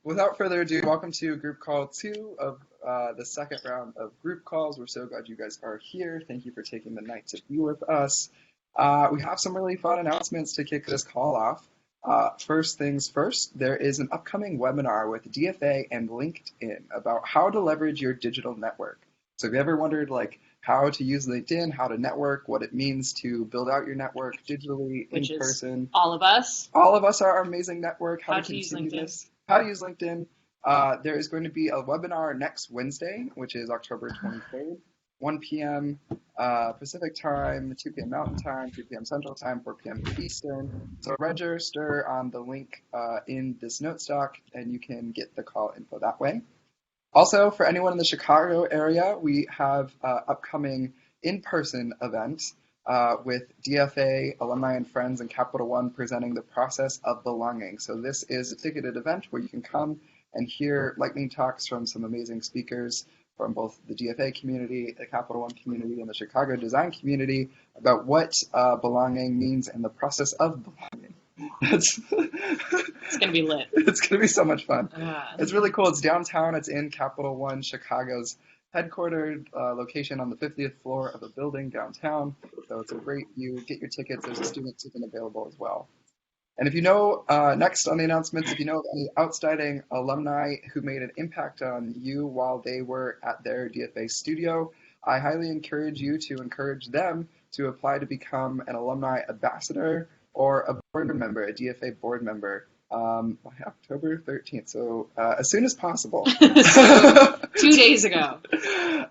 Without further ado, welcome to group call 2 of the second round of group calls. We're so glad you guys are here. Thank you for taking the night to be with us. We have some really fun announcements to kick this call off. First things first, there is an upcoming webinar with DFA and LinkedIn about how to leverage your digital network. So if you ever wondered how to use LinkedIn, how to network, what it means to build out your network digitally, Which in is person. all of us. All of us are our amazing network. How to use LinkedIn. How to use LinkedIn. There is going to be a webinar next Wednesday, which is October 23rd, 1 p.m. Pacific time, 2 p.m. Mountain time, 3 p.m. Central time, 4 p.m. Eastern. So register on the link in this note stock, and you can get the call info that way. Also, for anyone in the Chicago area, we have upcoming in-person events with DFA, alumni and friends, and Capital One presenting the process of belonging. So this is a ticketed event where you can come and hear lightning talks from some amazing speakers from both the DFA community, the Capital One community, and the Chicago design community about what belonging means and the process of belonging. It's going to be lit. It's going to be so much fun. It's really cool. It's downtown. It's in Capital One, Chicago's headquartered location on the 50th floor of a building downtown. So it's a great view. Get your tickets. There's a student ticket available as well. And if you know, next on the announcements, if you know of any outstanding alumni who made an impact on you while they were at their DFA studio, I highly encourage you to encourage them to apply to become an alumni ambassador or a board member, a DFA board member, by October 13th. So as soon as possible. So 2 days ago.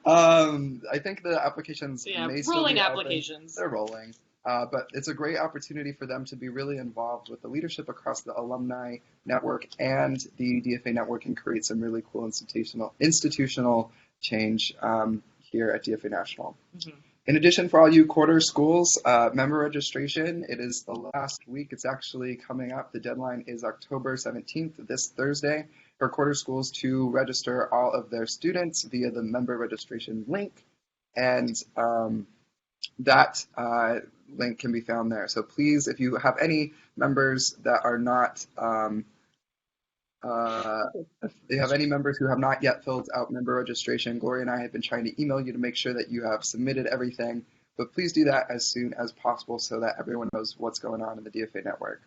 I think the applications may still rolling be applications. They're rolling. But it's a great opportunity for them to be really involved with the leadership across the alumni network and the DFA network and create some really cool institutional change here at DFA National. Mm-hmm. In addition, for all you quarter schools, member registration, it is the last week. It's actually coming up. The deadline is October 17th, this Thursday, for quarter schools to register all of their students via the member registration link. And that link can be found there. So please, if you have any members that are not, if you have any members who have not yet filled out member registration, Gloria and I have been trying to email you to make sure that you have submitted everything, but please do that as soon as possible so that everyone knows what's going on in the DFA network.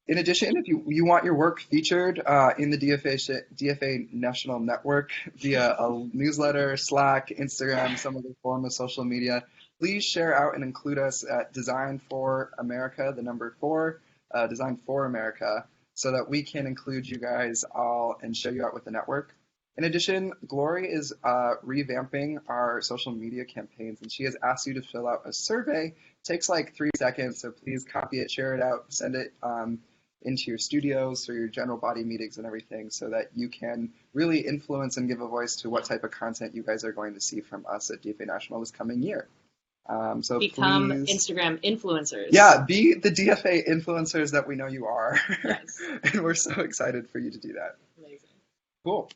In addition, if you want your work featured in the DFA National Network via a newsletter, Slack, Instagram, some other form of social media, please share out and include us at Design for America, the number 4, Design for America, so that we can include you guys all and share you out with the network. In addition, Gloria is revamping our social media campaigns, and she has asked you to fill out a survey. It takes like 3 seconds, so please copy it, share it out, send it into your studios or your general body meetings and everything so that you can really influence and give a voice to what type of content you guys are going to see from us at DFA National this coming year. So become please, Instagram influencers. Yeah, be the DFA influencers that we know you are. Yes. And we're so excited for you to do that. Amazing. Cool.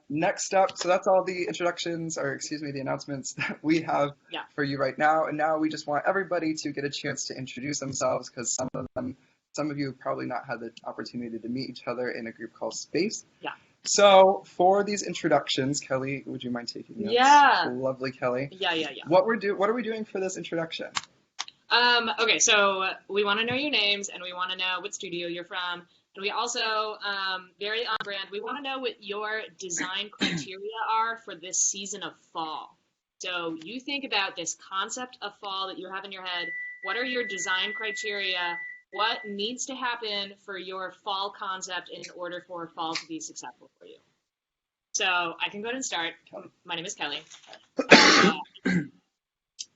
Next up, so that's all the introductions, or excuse me, the announcements that we have for you right now. And now we just want everybody to get a chance to introduce themselves because some of you have probably not had the opportunity to meet each other in a group called Space. Yeah. So for these introductions, Kelly, would you mind taking notes? Yeah. Lovely, Kelly. Yeah. What are we doing for this introduction? Okay, so we want to know your names, and we want to know what studio you're from, and we also, very on brand, we want to know what your design criteria are for this season of fall. So you think about this concept of fall that you have in your head. What are your design criteria? What needs to happen for your fall concept in order for fall to be successful for you? So I can go ahead and start. My name is Kelly.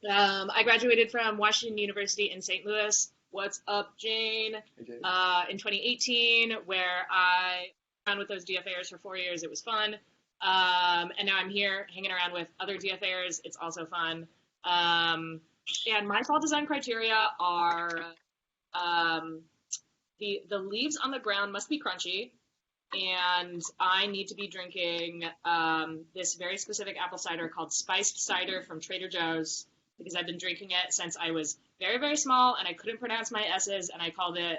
I graduated from Washington University in St. Louis. What's up, Jane? In 2018, where I ran with those DFAers for 4 years. It was fun. And now I'm here hanging around with other DFAers. It's also fun. And my fall design criteria are the leaves on the ground must be crunchy, and I need to be drinking this very specific apple cider called spiced cider from Trader Joe's, because I've been drinking it since I was very, very small, and I couldn't pronounce my S's, and I called it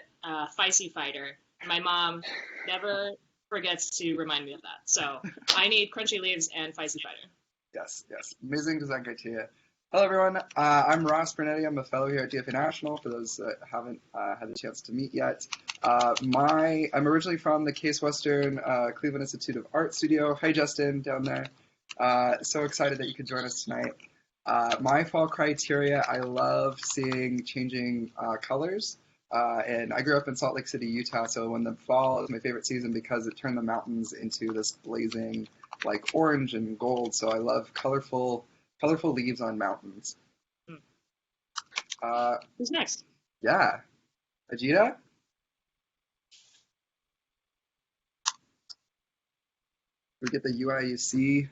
Feisty Fighter. My mom never forgets to remind me of that. So I need crunchy leaves and feisty fighter. Yes, yes. Amazing design criteria. Hello, everyone. I'm Ross Fornetti. I'm a fellow here at DFA National, for those that haven't had the chance to meet yet. I'm originally from the Case Western Cleveland Institute of Art studio. Hi, Justin, down there. So excited that you could join us tonight. My fall criteria, I love seeing changing colors. And I grew up in Salt Lake City, Utah, so when the fall is my favorite season because it turned the mountains into this blazing, like, orange and gold. So I love colorful leaves on mountains. Who's next? Yeah. Ajita? We get the UIUC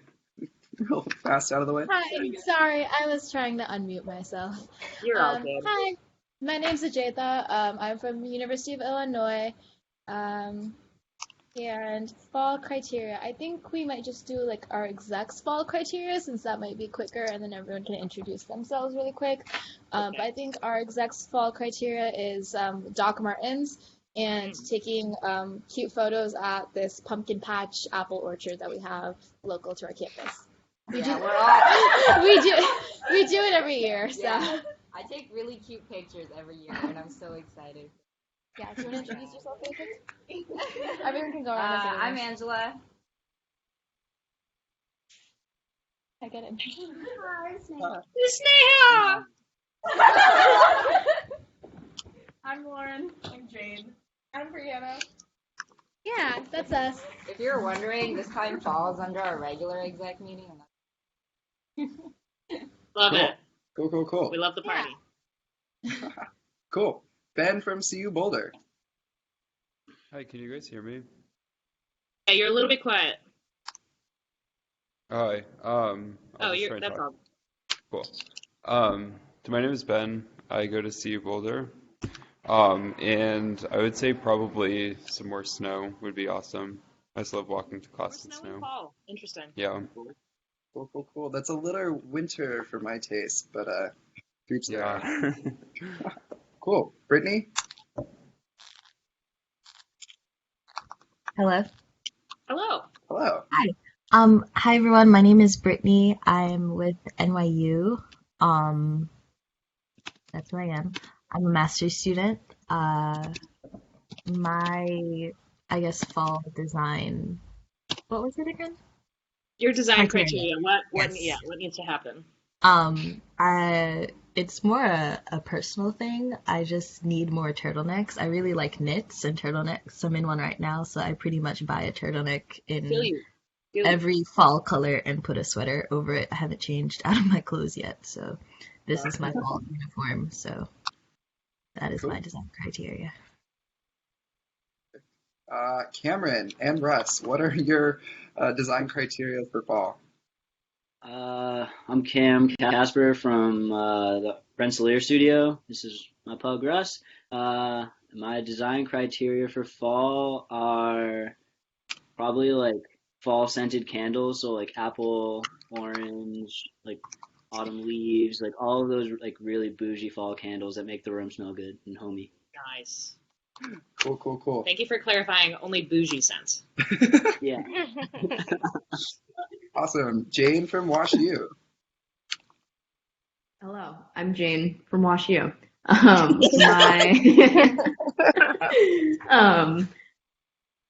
real fast out of the way. Hi, sorry, I was trying to unmute myself. You're all good. Hi, my name's Ajaytha. I'm from the University of Illinois. And fall criteria, I think we might just do like our execs fall criteria since that might be quicker and then everyone can introduce themselves really quick. But I think our execs fall criteria is Doc Martens and taking cute photos at this pumpkin patch apple orchard that we have local to our campus. We do it every year. So yeah, I take really cute pictures every year, and I'm so excited. Yeah, do you want to introduce yourself really quick? Everyone can go around. I'm Angela. I get it. Hi, Sneha! I'm Lauren. I'm Jane. I'm Brianna. Yeah, that's us. If you're wondering, this time falls under our regular exec meeting. Love it. Cool. We love the party. Cool. Ben from CU Boulder. Hi, can you guys hear me? Yeah, you're a little bit quiet. Hi. Oh, that's that's all. Cool. So my name is Ben. I go to CU Boulder. And I would say probably some more snow would be awesome. I just love walking to class in Snow snow. and fall. Interesting. Yeah. Cool. That's a little winter for my taste, but groups there. Yeah. Cool. Brittany? Hello. Hello. Hi. Hi everyone. My name is Brittany. I'm with NYU. That's who I am. I'm a master's student. I guess fall design. What was it again? Your design Criteria. criteria. What needs to happen? It's more a personal thing. I just need more turtlenecks. I really like knits and turtlenecks. I'm in one right now, so I pretty much buy a turtleneck in Feel you. every fall color and put a sweater over it. I haven't changed out of my clothes yet, so this is my fall uniform. So that is my design criteria. Cameron and Russ, what are your design criteria for fall? I'm Cam Casper from the Rensselaer studio. This is my pug Russ. My design criteria for fall are probably like fall scented candles, so like apple, orange, like autumn leaves, like all of those like really bougie fall candles that make the room smell good and homey. Nice. Cool. Thank you for clarifying only bougie scents. Yeah. Awesome. Jane from WashU. Hello, I'm Jane from WashU.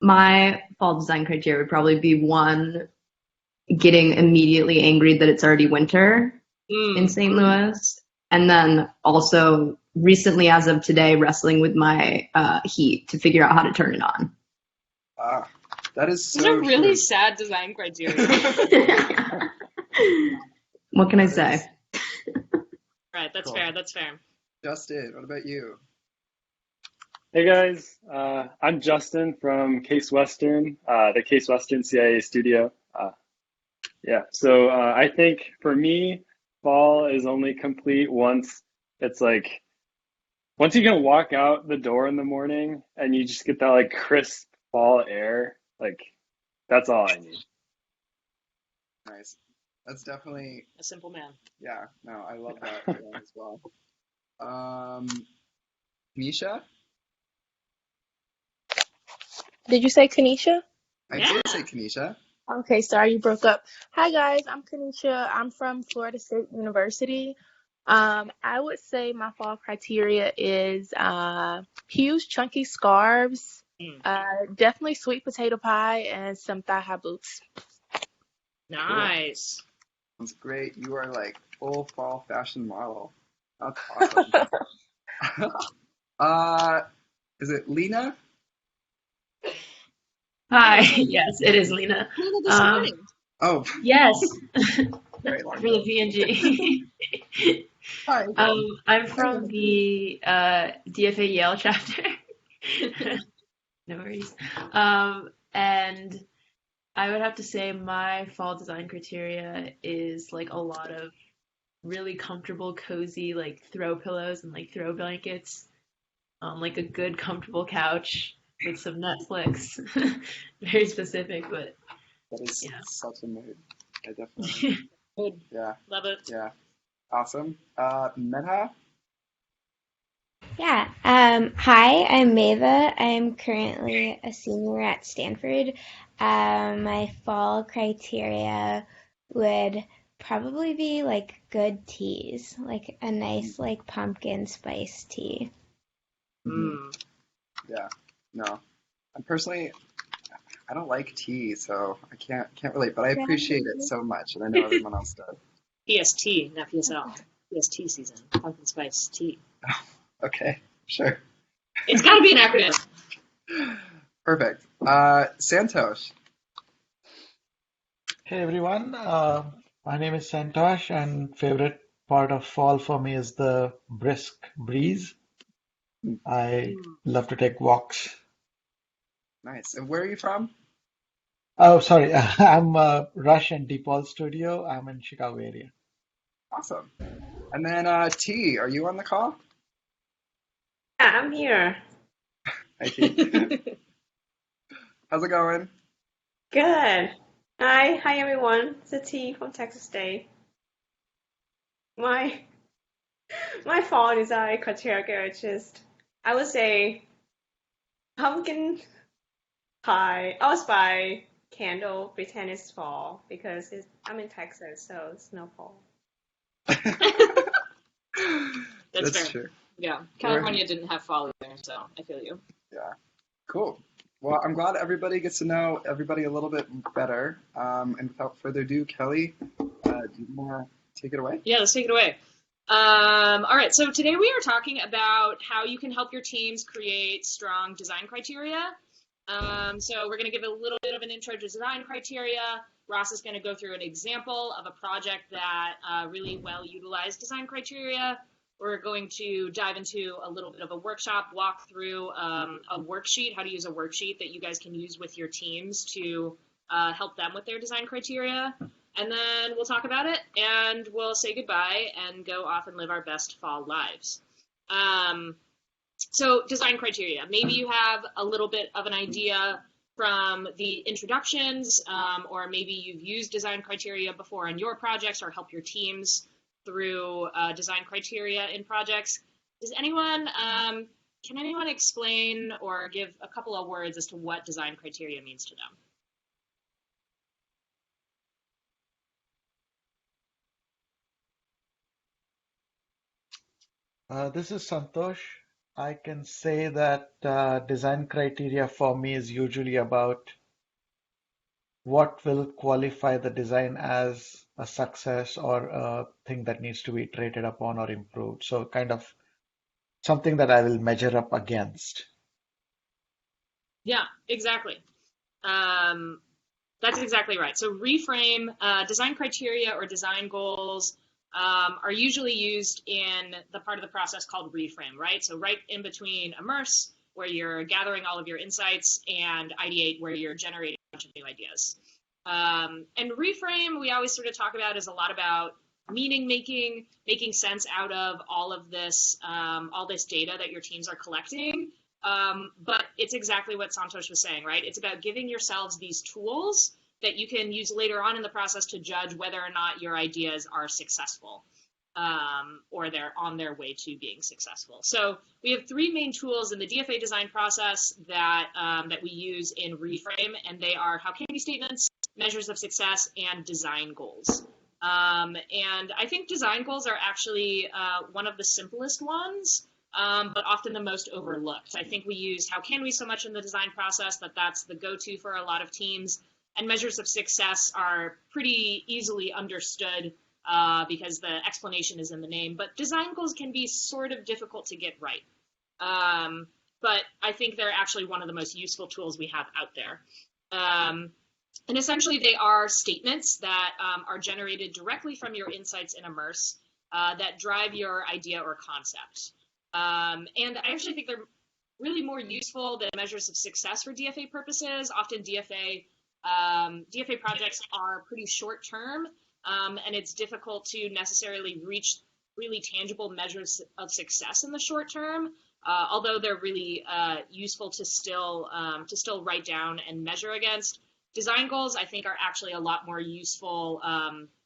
My fall design criteria would probably be one, getting immediately angry that it's already winter in St. Louis, and then also recently, as of today, wrestling with my heat to figure out how to turn it on. That is so These are really true. sad design criteria. What can I say? Right, that's Cool. fair. That's fair. Justin, what about you? Hey guys, I'm Justin from Case Western, the Case Western CIA studio. So I think for me, fall is only complete once it's like, once you can walk out the door in the morning and you just get that like crisp fall air, like that's all I need. Nice. That's definitely, A simple man. yeah, no, I love that as well. Misha? Did you say Kanisha? I Yeah. did say Kanisha. Okay, sorry you broke up. Hi guys, I'm Kanisha. I'm from Florida State University. I would say my fall criteria is huge chunky scarves, definitely sweet potato pie, and some thigh-high boots. Nice. That's great. You are like full fall fashion model. That's awesome. Is it Lena? Hi, yes, it is Lena. Lena this morning. Oh, Yes, very long for the PNG. Hi. I'm from the DFA Yale chapter. No worries. And I would have to say my fall design criteria is like a lot of really comfortable, cozy, like throw pillows and like throw blankets, like a good, comfortable couch with some Netflix. Very specific, but That is yeah. such a mood. I definitely. Good. Yeah. Love it. Yeah. Awesome. Medha? Yeah. Hi, I'm Mava. I'm currently a senior at Stanford. My fall criteria would probably be like good teas, like a nice like pumpkin spice tea. Yeah. No. I'm personally, I don't like tea, so I can't relate, but I appreciate it so much, and I know everyone else does. PST, not PSL. PST season. Pumpkin spice tea. Okay. Sure. It's got to be an acronym. Perfect. Santosh. Hey everyone, my name is Santosh, and favorite part of fall for me is the brisk breeze. I love to take walks. Nice. And where are you from? Oh, sorry, I'm Rush and DePaul Studio. I'm in Chicago area. Awesome. And then T, are you on the call? Yeah, I'm here. Hi, T. How's it going? Good. Hi everyone. It's a T from Texas State. My fall design criteria is just, I would say, pumpkin pie. I was by candle, pretend it's fall because I'm in Texas, so it's no fall. That's fair. True. Yeah. California didn't have fall either, so I feel you. Yeah. Cool. Well, I'm glad everybody gets to know everybody a little bit better. And without further ado, Kelly, do you want to take it away? Yeah, let's take it away. All right, so today we are talking about how you can help your teams create strong design criteria. So we're going to give a little bit of an intro to design criteria. Ross is going to go through an example of a project that really well utilized design criteria. We're going to dive into a little bit of a workshop, walk through a worksheet, how to use a worksheet that you guys can use with your teams to help them with their design criteria. And then we'll talk about it, and we'll say goodbye and go off and live our best fall lives. So design criteria. Maybe you have a little bit of an idea from the introductions, or maybe you've used design criteria before in your projects or help your teams through design criteria in projects. Does anyone, can anyone explain or give a couple of words as to what design criteria means to them? This is Santosh. I can say that design criteria for me is usually about what will qualify the design as a success or a thing that needs to be iterated upon or improved. So kind of something that I will measure up against. Yeah, exactly. That's exactly right. So reframe, design criteria or design goals are usually used in the part of the process called reframe, right? So right in between immerse, where you're gathering all of your insights, and ideate, where you're generating a bunch of new ideas. And reframe, we always sort of talk about, is a lot about meaning making sense out of all of this, all this data that your teams are collecting. But it's exactly what Santosh was saying, right? It's about giving yourselves these tools that you can use later on in the process to judge whether or not your ideas are successful. or they're on their way to being successful. So we have three main tools in the DFA design process that we use in Reframe, and they are how can we statements, measures of success, and design goals. And I think design goals are actually one of the simplest ones, but often the most overlooked. I think we use how can we so much in the design process that that's the go-to for a lot of teams, and measures of success are pretty easily understood because the explanation is in the name, but design goals can be sort of difficult to get right. But I think they're actually one of the most useful tools we have out there. And essentially they are statements that are generated directly from your insights in Immerse that drive your idea or concept. And I actually think they're really more useful than measures of success for DFA purposes. Often DFA projects are pretty short term, and it's difficult to necessarily reach really tangible measures of success in the short term, although they're really useful to still write down and measure against. Design goals, I think, are actually a lot more useful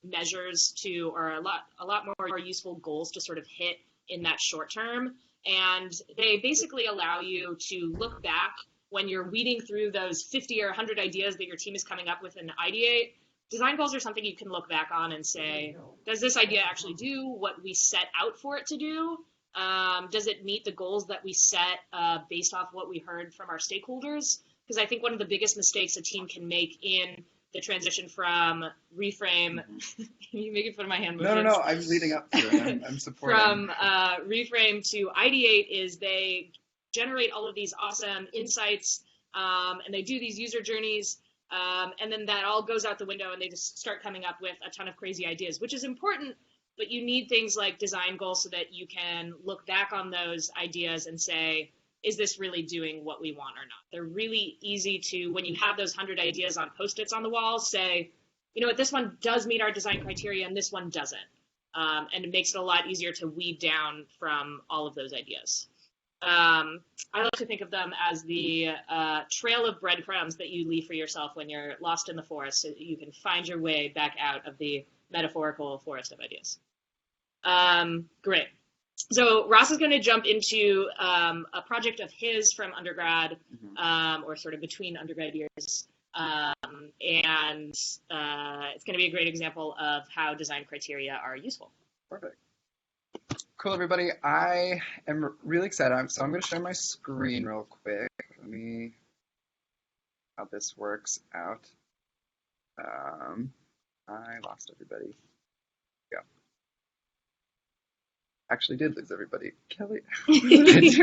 measures to, or a lot more useful goals to sort of hit in that short term. And they basically allow you to look back when you're weeding through those 50 or 100 ideas that your team is coming up with and ideate. Design goals are something you can look back on and say, does this idea actually do what we set out for it to do? Does it meet the goals that we set based off what we heard from our stakeholders? Because I think one of the biggest mistakes a team can make in the transition from Reframe, you making fun of my hand movements? No, I'm leading up to it. I'm supporting. From Reframe to ideate is they generate all of these awesome insights, and they do these user journeys, and then that all goes out the window and they just start coming up with a ton of crazy ideas, which is important, but you need things like design goals so that you can look back on those ideas and say, is this really doing what we want or not? They're really easy to, when you have those 100 ideas on Post-its on the wall, say, you know what, this one does meet our design criteria and this one doesn't. And it makes it a lot easier to weed down from all of those ideas. I like to think of them as the trail of breadcrumbs that you leave for yourself when you're lost in the forest so that you can find your way back out of the metaphorical forest of ideas. Great. So Ross is going to jump into a project of his from undergrad, or sort of between undergrad years, and it's going to be a great example of how design criteria are useful. Perfect. Cool, everybody. I am really excited. So I'm going to share my screen real quick. Let me how this works out. I lost everybody. Yeah. Actually did lose everybody. Kelly. Where's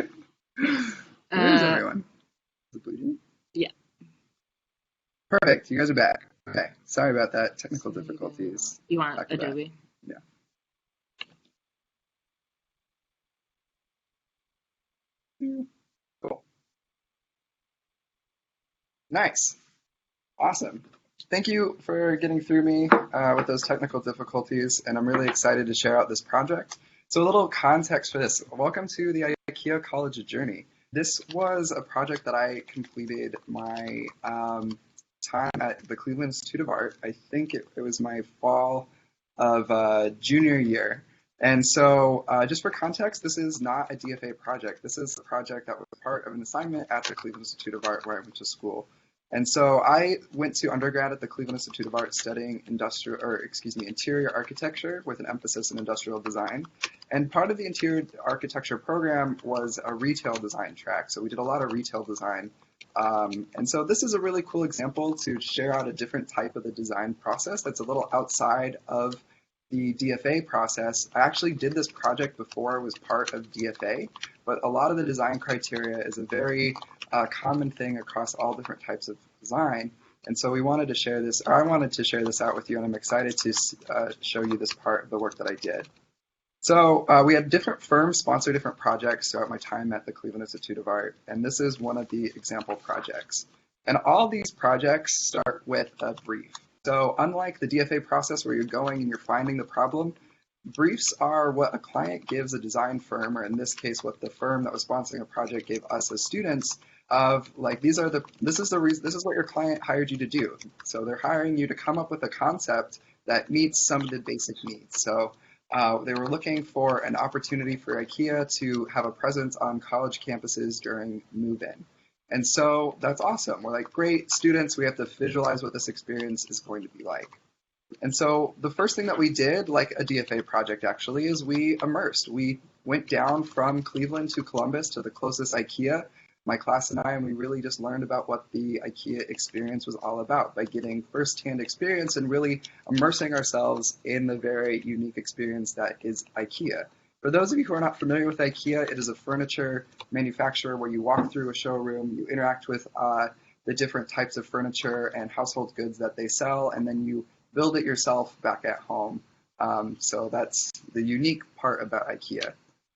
everyone? Is it bleeding? Yeah. Perfect. You guys are back. Okay. Sorry about that. Technical difficulties. You want Adobe? Yeah. Cool. Nice. Awesome. Thank you for getting through me with those technical difficulties, and I'm really excited to share out this project. So a little context for this. Welcome to the Ikea College Journey. This was a project that I completed my time at the Cleveland Institute of Art. I think it was my fall of junior year. And so just for context, this is not a DFA project. This is a project that was part of an assignment at the Cleveland Institute of Art where I went to school. And so I went to undergrad at the Cleveland Institute of Art studying interior architecture with an emphasis in industrial design. And part of the interior architecture program was a retail design track. So we did a lot of retail design. And so this is a really cool example to share out a different type of the design process that's a little outside of the DFA process. I actually did this project before I was part of DFA, but a lot of the design criteria is a very common thing across all different types of design. And so we wanted to share this, or I wanted to share this out with you, and I'm excited to show you this part of the work that I did. So we had different firms sponsor different projects throughout my time at the Cleveland Institute of Art, and this is one of the example projects. And all these projects start with a brief. So unlike the DFA process where you're going and you're finding the problem, briefs are what a client gives a design firm, or in this case, what the firm that was sponsoring a project gave us as students, of like, this is what your client hired you to do. So they're hiring you to come up with a concept that meets some of the basic needs. So They were looking for an opportunity for IKEA to have a presence on college campuses during move-in. And so that's awesome. We're like, great, students, we have to visualize what this experience is going to be like. And so the first thing that we did, like a DFA project actually, is we immersed. We went down from Cleveland to Columbus to the closest IKEA, my class and I, and we really just learned about what the IKEA experience was all about by getting firsthand experience and really immersing ourselves in the very unique experience that is IKEA. For those of you who are not familiar with IKEA, it is a furniture manufacturer where you walk through a showroom, you interact with the different types of furniture and household goods that they sell, and then you build it yourself back at home. So that's the unique part about IKEA.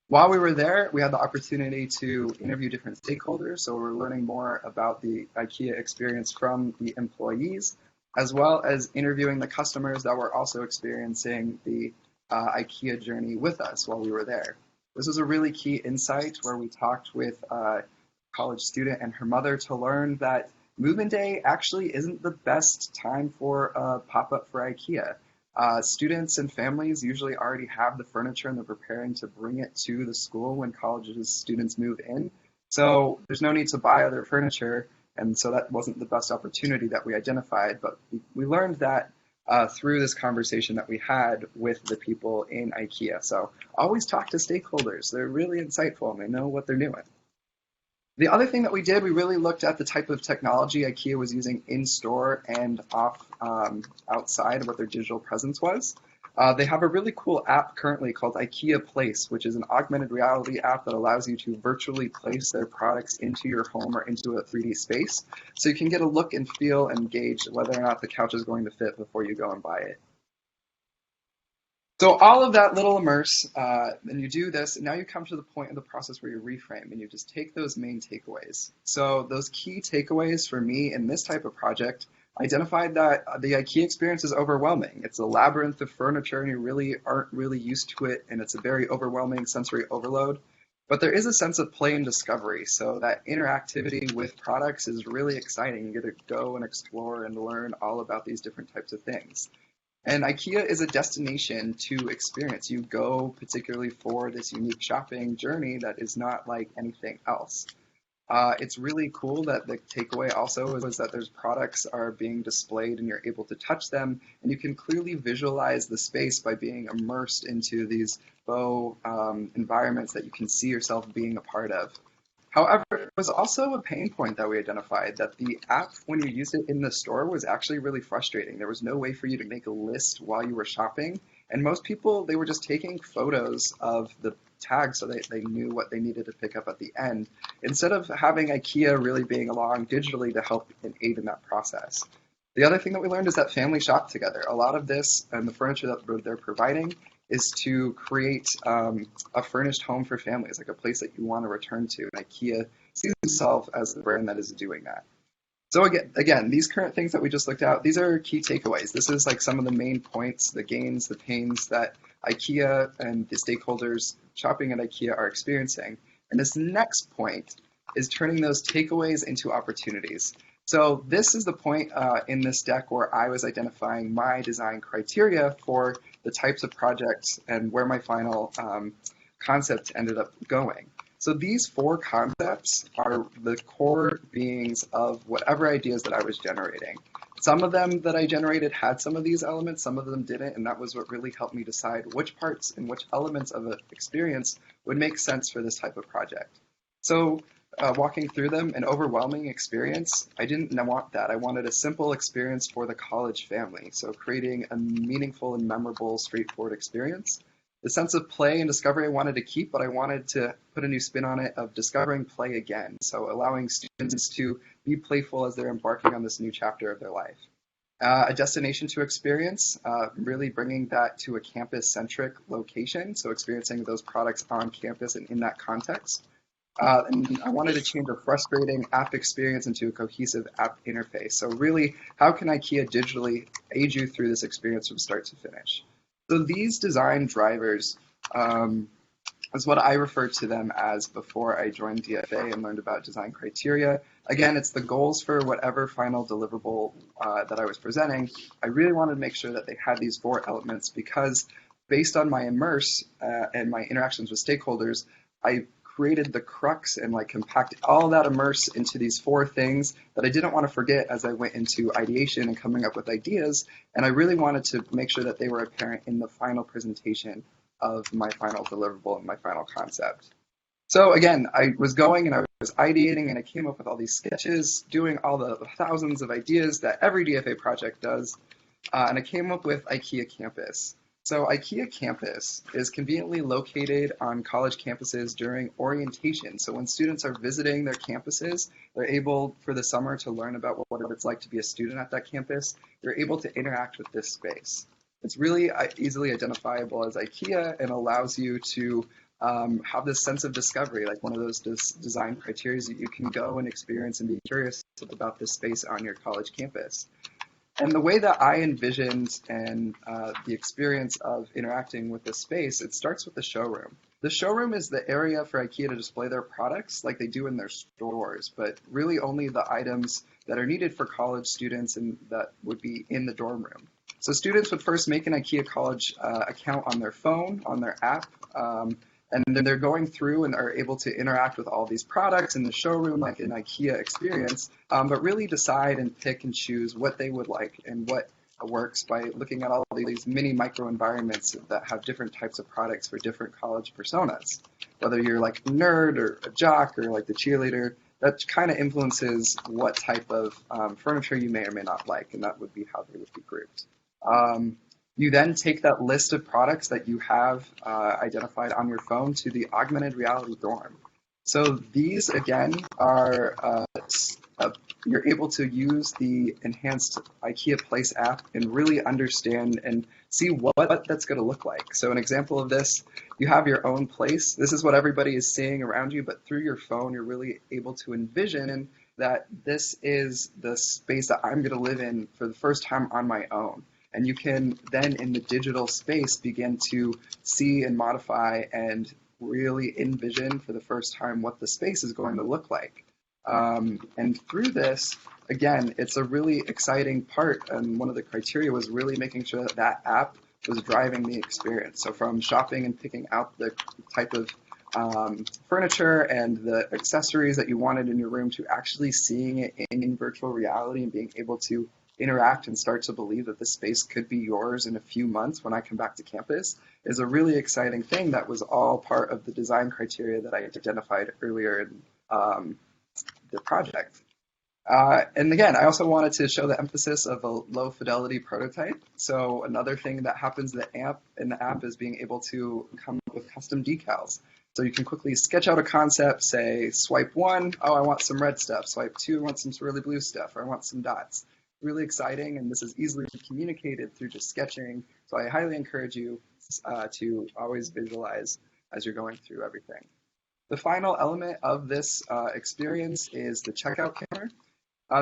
While we were there, we had the opportunity to interview different stakeholders. So we're learning more about the IKEA experience from the employees, as well as interviewing the customers that were also experiencing the IKEA journey with us while we were there. This was a really key insight where we talked with a college student and her mother to learn that move-in day actually isn't the best time for a pop-up for IKEA. Students and families usually already have the furniture and they're preparing to bring it to the school when college's students move in. So there's no need to buy other furniture, and so that wasn't the best opportunity that we identified, but we learned that through this conversation that we had with the people in IKEA. So always talk to stakeholders. They're really insightful and they know what they're doing. The other thing that we did, we really looked at the type of technology IKEA was using in-store and outside of what their digital presence was. They have a really cool app currently called IKEA Place, which is an augmented reality app that allows you to virtually place their products into your home or into a 3D space. So you can get a look and feel and gauge whether or not the couch is going to fit before you go and buy it. So all of that little immerse, and you do this, and now you come to the point of the process where you reframe and you just take those main takeaways. So those key takeaways for me in this type of project identified that the IKEA experience is overwhelming. It's a labyrinth of furniture and you really aren't really used to it, and it's a very overwhelming sensory overload. But there is a sense of play and discovery, so that interactivity with products is really exciting. You get to go and explore and learn all about these different types of things. And IKEA is a destination to experience. You go particularly for this unique shopping journey that is not like anything else. It's really cool that the takeaway also was that there's products are being displayed and you're able to touch them, and you can clearly visualize the space by being immersed into these faux environments that you can see yourself being a part of. However, it was also a pain point that we identified, that the app, when you used it in the store, was actually really frustrating. There was no way for you to make a list while you were shopping. And most people, they were just taking photos of the tags so they knew what they needed to pick up at the end, instead of having IKEA really being along digitally to help and aid in that process. The other thing that we learned is that families shop together. A lot of this and the furniture that they're providing is to create a furnished home for families, like a place that you want to return to. And IKEA sees itself as the brand that is doing that. So again, these current things that we just looked at, these are key takeaways. This is like some of the main points, the gains, the pains that IKEA and the stakeholders shopping at IKEA are experiencing. And this next point is turning those takeaways into opportunities. So this is the point in this deck where I was identifying my design criteria for the types of projects and where my final concept ended up going. So these 4 concepts are the core beings of whatever ideas that I was generating. Some of them that I generated had some of these elements, some of them didn't, and that was what really helped me decide which parts and which elements of an experience would make sense for this type of project. So walking through them, an overwhelming experience, I didn't want that. I wanted a simple experience for the college family. So creating a meaningful and memorable, straightforward experience. The sense of play and discovery I wanted to keep, but I wanted to put a new spin on it of discovering play again. So allowing students to be playful as they're embarking on this new chapter of their life. A destination to experience, really bringing that to a campus-centric location. So experiencing those products on campus and in that context. And I wanted to change a frustrating app experience into a cohesive app interface. So really, how can IKEA digitally aid you through this experience from start to finish? So these design drivers is what I referred to them as before I joined DFA and learned about design criteria. Again, it's the goals for whatever final deliverable that I was presenting. I really wanted to make sure that they had these 4 elements because based on my immerse and my interactions with stakeholders, I created the crux and like compacted all that immerse into these 4 things that I didn't want to forget as I went into ideation and coming up with ideas. And I really wanted to make sure that they were apparent in the final presentation of my final deliverable and my final concept. So again, I was going and I was ideating and I came up with all these sketches, doing all the thousands of ideas that every DFA project does. And I came up with Ikea Campus. So Ikea Campus is conveniently located on college campuses during orientation. So when students are visiting their campuses, they're able for the summer to learn about what it's like to be a student at that campus. They're able to interact with this space. It's really easily identifiable as Ikea and allows you to have this sense of discovery, like one of those design criteria that you can go and experience and be curious about this space on your college campus. And the way that I envisioned and the experience of interacting with this space, it starts with the showroom. The showroom is the area for Ikea to display their products like they do in their stores, but really only the items that are needed for college students and that would be in the dorm room. So students would first make an Ikea College account on their phone, on their app, and then they're going through and are able to interact with all these products in the showroom like an Ikea experience, but really decide and pick and choose what they would like and what works by looking at all these mini microenvironments that have different types of products for different college personas. Whether you're like a nerd or a jock or like the cheerleader, that kind of influences what type of furniture you may or may not like, and that would be how they would be grouped. You then take that list of products that you have identified on your phone to the augmented reality dorm. So these, again, are, you're able to use the enhanced Ikea Place app and really understand and see what that's going to look like. So an example of this, you have your own place. This is what everybody is seeing around you, but through your phone, you're really able to envision that this is the space that I'm going to live in for the first time on my own. And you can then, in the digital space, begin to see and modify and really envision for the first time what the space is going to look like. And through this, again, it's a really exciting part. And one of the criteria was really making sure that that app was driving the experience. So from shopping and picking out the type of furniture and the accessories that you wanted in your room to actually seeing it in virtual reality and being able to interact and start to believe that this space could be yours in a few months when I come back to campus is a really exciting thing that was all part of the design criteria that I identified earlier in the project. And again, I also wanted to show the emphasis of a low fidelity prototype. So another thing that happens in the app is being able to come up with custom decals. So you can quickly sketch out a concept, say swipe 1, oh, I want some red stuff. Swipe 2, I want some swirly blue stuff, or I want some dots. Really exciting, and this is easily communicated through just sketching. So I highly encourage you to always visualize as you're going through everything. The final element of this experience is the checkout counter.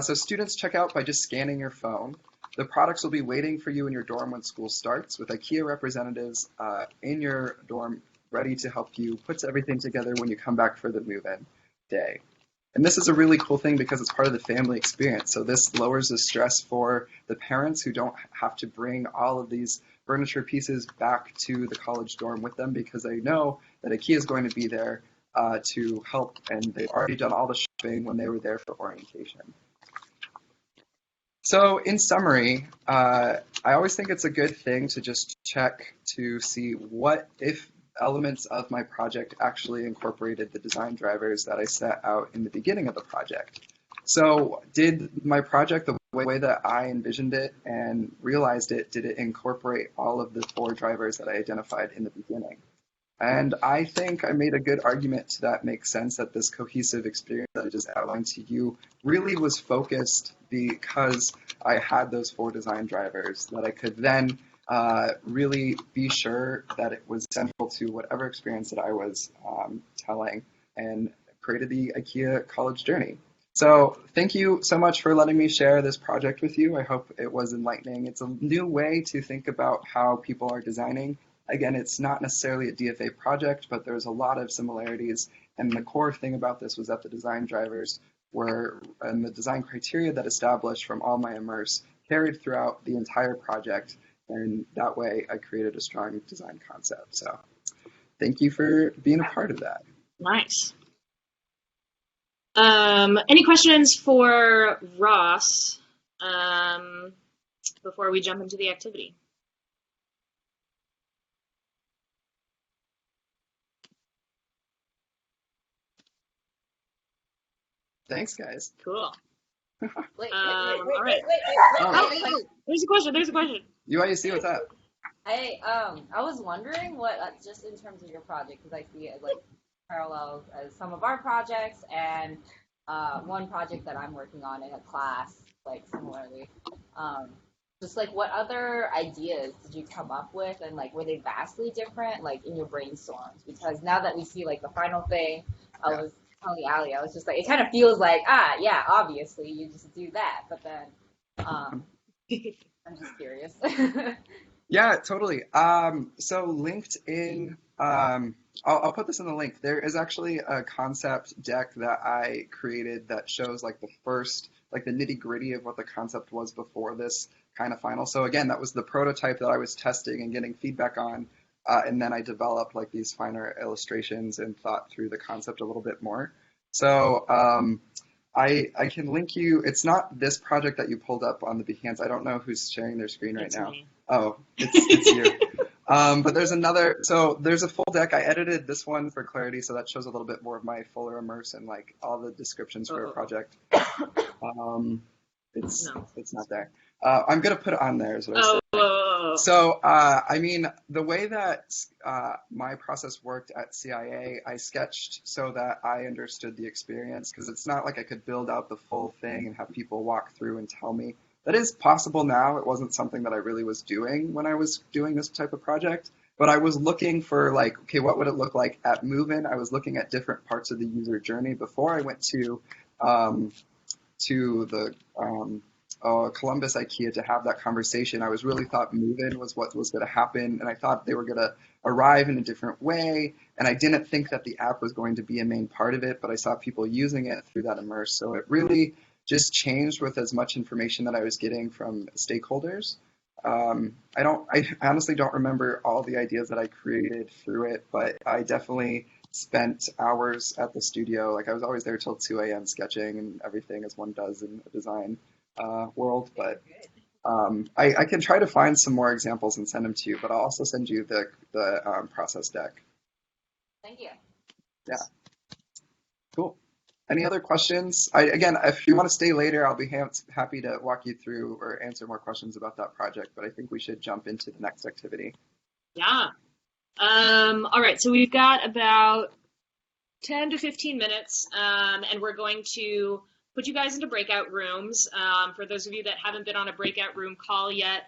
So students check out by just scanning your phone. The products will be waiting for you in your dorm when school starts with Ikea representatives in your dorm ready to help you put everything together when you come back for the move-in day. And this is a really cool thing because it's part of the family experience. So this lowers the stress for the parents who don't have to bring all of these furniture pieces back to the college dorm with them because they know that Ikea is going to be there to help, and they've already done all the shopping when they were there for orientation. So in summary, I always think it's a good thing to just check to see what if elements of my project actually incorporated the design drivers that I set out in the beginning of the project. So did my project, the way that I envisioned it and realized it, did it incorporate all of the 4 drivers that I identified in the beginning? And I think I made a good argument that makes sense, that this cohesive experience that I just outlined to you really was focused because I had those 4 design drivers that I could then really be sure that it was central to whatever experience that I was telling, and created the Ikea college journey. So thank you so much for letting me share this project with you. I hope it was enlightening. It's a new way to think about how people are designing. Again, it's not necessarily a DFA project, but there's a lot of similarities. And the core thing about this was that the design drivers were, and the design criteria that established from all my immerse carried throughout the entire project. and that way I created a strong design concept. So thank you for being a part of that. Nice. Any questions for Ross before we jump into the activity? Thanks, guys. Cool. Wait, All wait, right. There's a question. UIUC, what's up? I was wondering what, just in terms of your project, because I see it like parallels as some of our projects and one project that I'm working on in a class, like similarly. Just like what other ideas did you come up with, and like were they vastly different, like in your brainstorms? Because now that we see like the final thing, I was telling Ali, I was just like, it kind of feels like, yeah, obviously you just do that, but then I'm just curious. Yeah, totally. So linked in, I'll put this in the link. There is actually a concept deck that I created that shows like the first, like the nitty gritty of what the concept was before this kind of final. So again, that was the prototype that I was testing and getting feedback on. And then I developed like these finer illustrations and thought through the concept a little bit more. So I can link you. It's not this project that you pulled up on the Behance. I don't know who's sharing their screen right now. Me. Oh, it's you. But there's another, so there's a full deck. I edited this one for clarity, so that shows a little bit more of my fuller immerse and like all the descriptions for a project. It's not there. I'm gonna put it on there is what I said. So, I mean, the way that my process worked at CIA, I sketched so that I understood the experience, because it's not like I could build out the full thing and have people walk through and tell me. That is possible now. It wasn't something that I really was doing when I was doing this type of project, but I was looking for like, okay, what would it look like at Move-In? I was looking at different parts of the user journey before I went to the Columbus Ikea to have that conversation. I was really thought Move-In was what was going to happen, and I thought they were going to arrive in a different way, and I didn't think that the app was going to be a main part of it, but I saw people using it through that immerse. So it really just changed with as much information that I was getting from stakeholders. I honestly don't remember all the ideas that I created through it, but I definitely spent hours at the studio. Like I was always there till 2 a.m. sketching and everything, as one does in a design world. But I can try to find some more examples and send them to you, but I'll also send you the process deck. Thank you. Yeah. Cool. Any other questions? Again, if you want to stay later, I'll be happy to walk you through or answer more questions about that project, but I think we should jump into the next activity. Yeah. All right, so we've got about 10 to 15 minutes, and we're going to put you guys into breakout rooms. For those of you that haven't been on a breakout room call yet,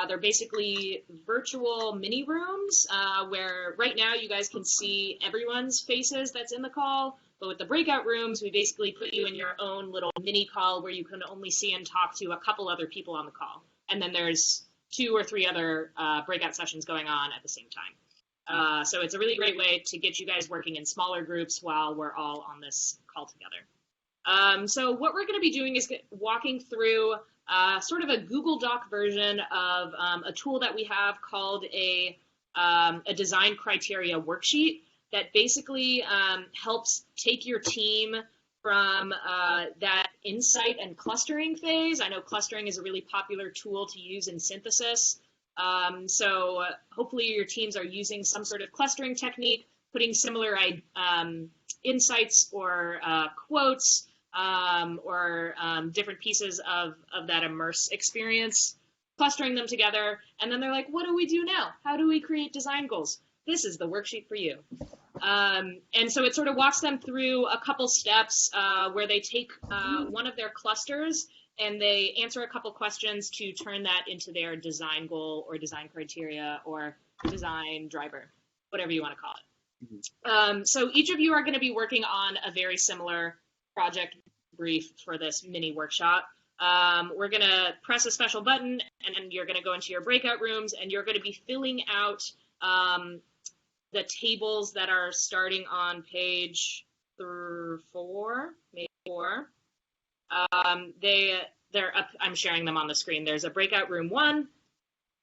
they're basically virtual mini rooms where right now you guys can see everyone's faces that's in the call. But with the breakout rooms, we basically put you in your own little mini call where you can only see and talk to a couple other people on the call. And then there's 2 or 3 other breakout sessions going on at the same time. So it's a really great way to get you guys working in smaller groups while we're all on this call together. So what we're going to be doing is walking through sort of a Google Doc version of a tool that we have called a design criteria worksheet that basically helps take your team from that insight and clustering phase. I know clustering is a really popular tool to use in synthesis. So hopefully your teams are using some sort of clustering technique, putting similar insights or quotes or different pieces of that immerse experience, clustering them together, and then they're like, what do we do now? How do we create design goals? This is the worksheet for you. And so it sort of walks them through a couple steps where they take one of their clusters and they answer a couple questions to turn that into their design goal or design criteria or design driver, whatever you want to call it. So each of you are going to be working on a very similar project brief for this mini workshop. We're going to press a special button and then you're going to go into your breakout rooms and you're going to be filling out the tables that are starting on page 4, maybe 4. They're up, I'm sharing them on the screen. There's a breakout room 1,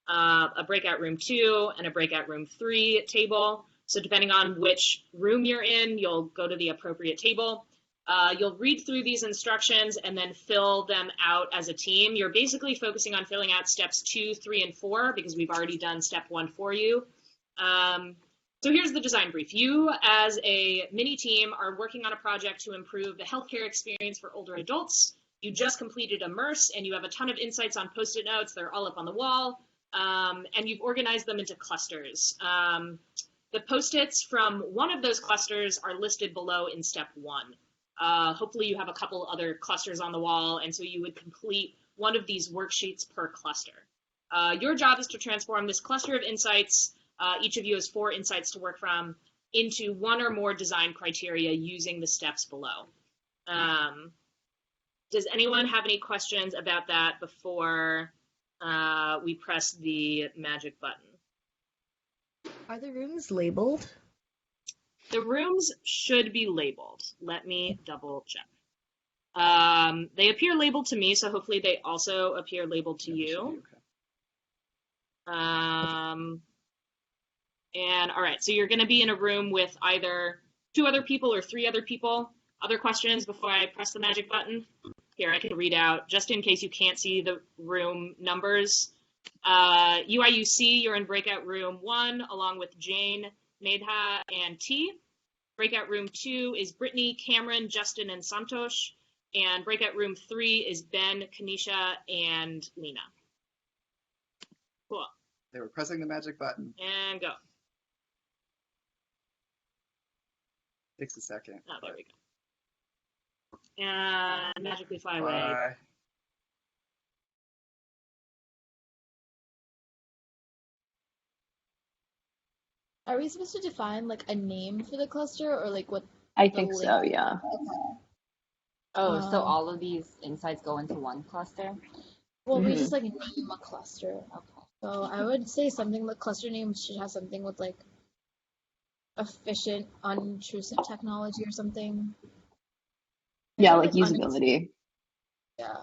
a breakout room 2, and a breakout room 3 table. So depending on which room you're in, you'll go to the appropriate table. You'll read through these instructions and then fill them out as a team. You're basically focusing on filling out steps 2, 3, and 4 because we've already done step 1 for you. So here's the design brief. You, as a mini team, are working on a project to improve the healthcare experience for older adults. You just completed Immerse, and you have a ton of insights on Post-it notes. They're all up on the wall, and you've organized them into clusters. The Post-its from one of those clusters are listed below in step 1. Hopefully you have a couple other clusters on the wall, and so you would complete one of these worksheets per cluster. Your job is to transform this cluster of insights, each of you has 4 insights to work from, into one or more design criteria using the steps below. Does anyone have any questions about that before we press the magic button? Are the rooms labeled? The rooms should be labeled. Let me double check. They appear labeled to me, so hopefully they also appear labeled to you. And all right, so you're going to be in a room with either 2 other people or 3 other people. Other questions before I press the magic button? Here, I can read out, just in case you can't see the room numbers. UIUC, you're in breakout room 1, along with Jane, Medha, and T. Breakout room 2 is Brittany, Cameron, Justin, and Santosh. And breakout room 3 is Ben, Kanisha, and Lena. Cool. They were pressing the magic button. And go. Takes a second. Oh, there we go. And magically fly away. Bye. Are we supposed to define like a name for the cluster or like what? I think so, yeah. Okay. Oh, so all of these insights go into one cluster? Well, we just like name a cluster. Okay. So I would say something, the cluster name should have something with like efficient, unintrusive technology or something. Yeah, like usability. Yeah.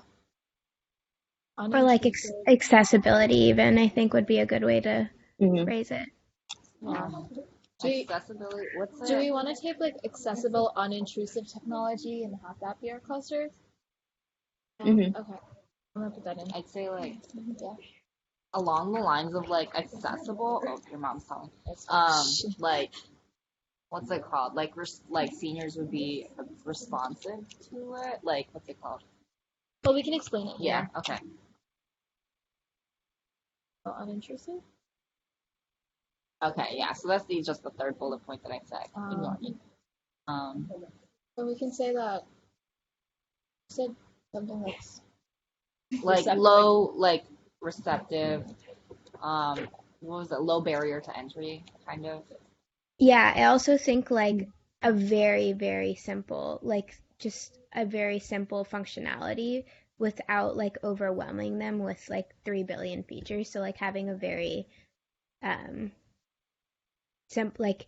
Or like accessibility even, I think would be a good way to phrase it. Yeah. Accessibility, do we want to take like accessible, unintrusive technology and have that be our cluster? Okay. I'm gonna put that in. I'd say like yeah. along the lines of like accessible. Oh, your mom's calling. Like what's it called? Like seniors would be responsive to it. Like what's it called? Well, we can explain it. Yeah. Okay. So unintrusive. Okay. Yeah. So that's just the third bullet point that I said. Ignore me. So we can say that. Said something that's like receptive. low, like receptive. What was it? Low barrier to entry, kind of. Yeah, I also think like a very, very simple, like just a very simple functionality without like overwhelming them with like 3 billion features. So like having a very simple, like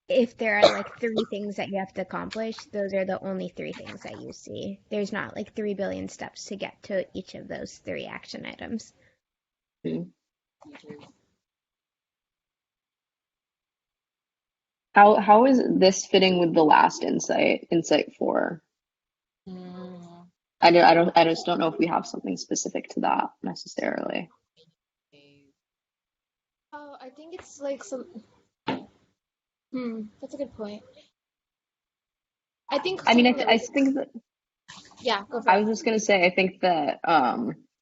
if there are like 3 things that you have to accomplish, those are the only 3 things that you see. There's not like 3 billion steps to get to each of those 3 action items. How is this fitting with the last insight 4? I just don't know if we have something specific to that necessarily. Oh, I think it's like some. That's a good point. I think. I mean, I think that. Yeah, go for I it. was just gonna say, I think that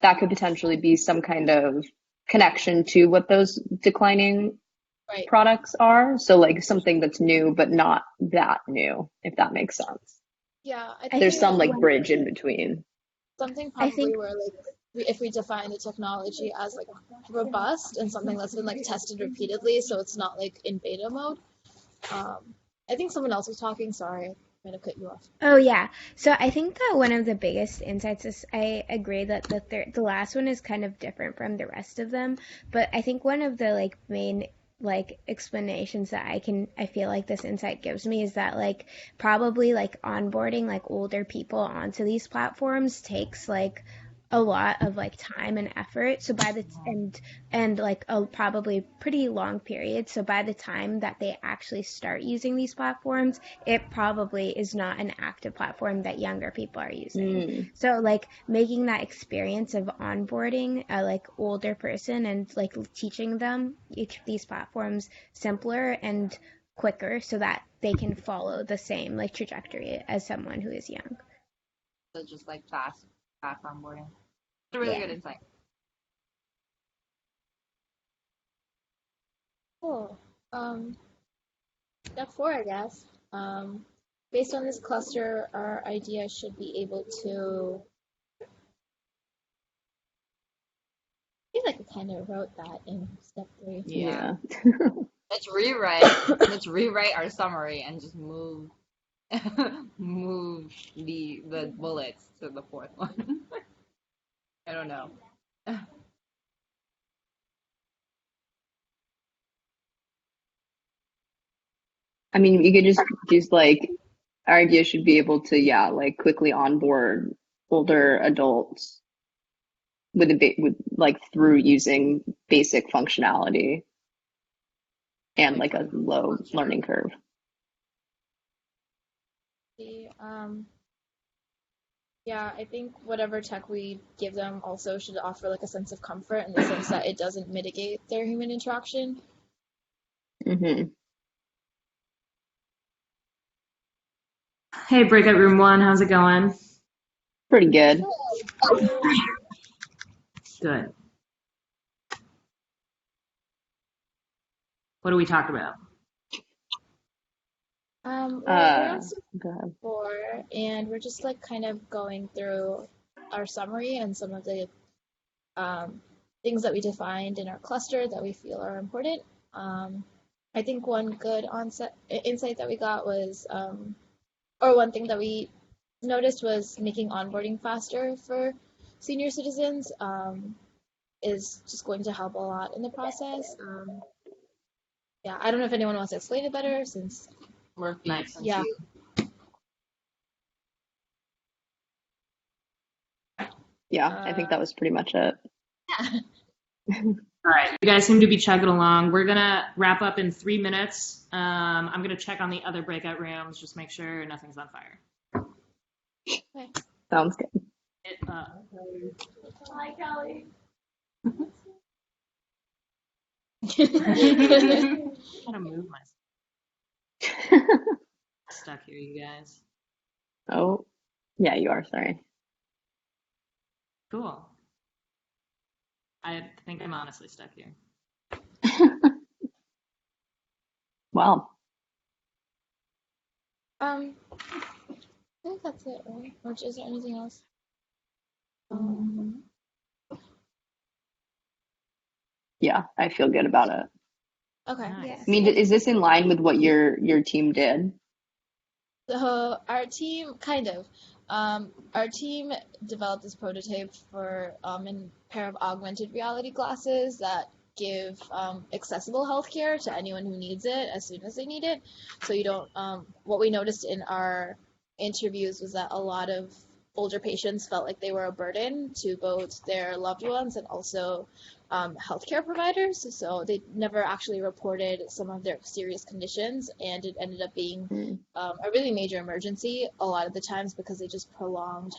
that could potentially be some kind of connection to what those declining products are. So like something that's new but not that new, if that makes sense. Yeah, I There's think some like bridge in between. something probably where like if we define the technology as like robust and something that's been like tested repeatedly, so it's not like in beta mode. I think someone else was talking. Sorry, I might have cut you off. Oh yeah. So I think that one of the biggest insights is I agree that the last one is kind of different from the rest of them, but I think one of the like main like explanations that I feel like this insight gives me is that like probably like onboarding like older people onto these platforms takes like a lot of like time and effort. So by the and like a probably pretty long period. So by the time that they actually start using these platforms, it probably is not an active platform that younger people are using. So like making that experience of onboarding a like older person and like teaching them each of these platforms simpler and quicker so that they can follow the same like trajectory as someone who is young. So just like fast onboarding. It's a really good insight. Cool. Step 4, I guess. Based on this cluster, our idea should be able to. I feel like I kind of wrote that in step 3. Yeah. Let's rewrite our summary and just move the bullets to the 4th one. I don't know. I mean, you could just like, our idea should be able to, like quickly onboard older adults with like through using basic functionality and like a low learning curve. Yeah, I think whatever tech we give them also should offer like a sense of comfort in the sense that it doesn't mitigate their human interaction. Hey, Breakout Room 1, how's it going? Pretty good. Good. What do we talk about? Well, we're on step 4, and we're just like kind of going through our summary and some of the things that we defined in our cluster that we feel are important. I think one good insight that we got was, or one thing that we noticed was making onboarding faster for senior citizens is just going to help a lot in the process. Yeah, I don't know if anyone wants to explain it better since we're nice. Yeah. Yeah, I think that was pretty much it. All right, you guys seem to be chugging along. We're gonna wrap up in 3 minutes. I'm gonna check on the other breakout rooms, just make sure nothing's on fire. Okay. Sounds good. Hi, Kelly. Gotta move myself. Stuck here, you guys. Oh, yeah, you are. Sorry. Cool. I think I'm honestly stuck here. Wow. I think that's it, right? Or is there anything else? Yeah, I feel good about it. Okay. I mean, is this in line with what your team did? So our team, kind of. Our team developed this prototype for a pair of augmented reality glasses that give accessible healthcare to anyone who needs it as soon as they need it. So you don't. What we noticed in our interviews was that a lot of older patients felt like they were a burden to both their loved ones and also healthcare providers. So they never actually reported some of their serious conditions, and it ended up being a really major emergency a lot of the times because they just prolonged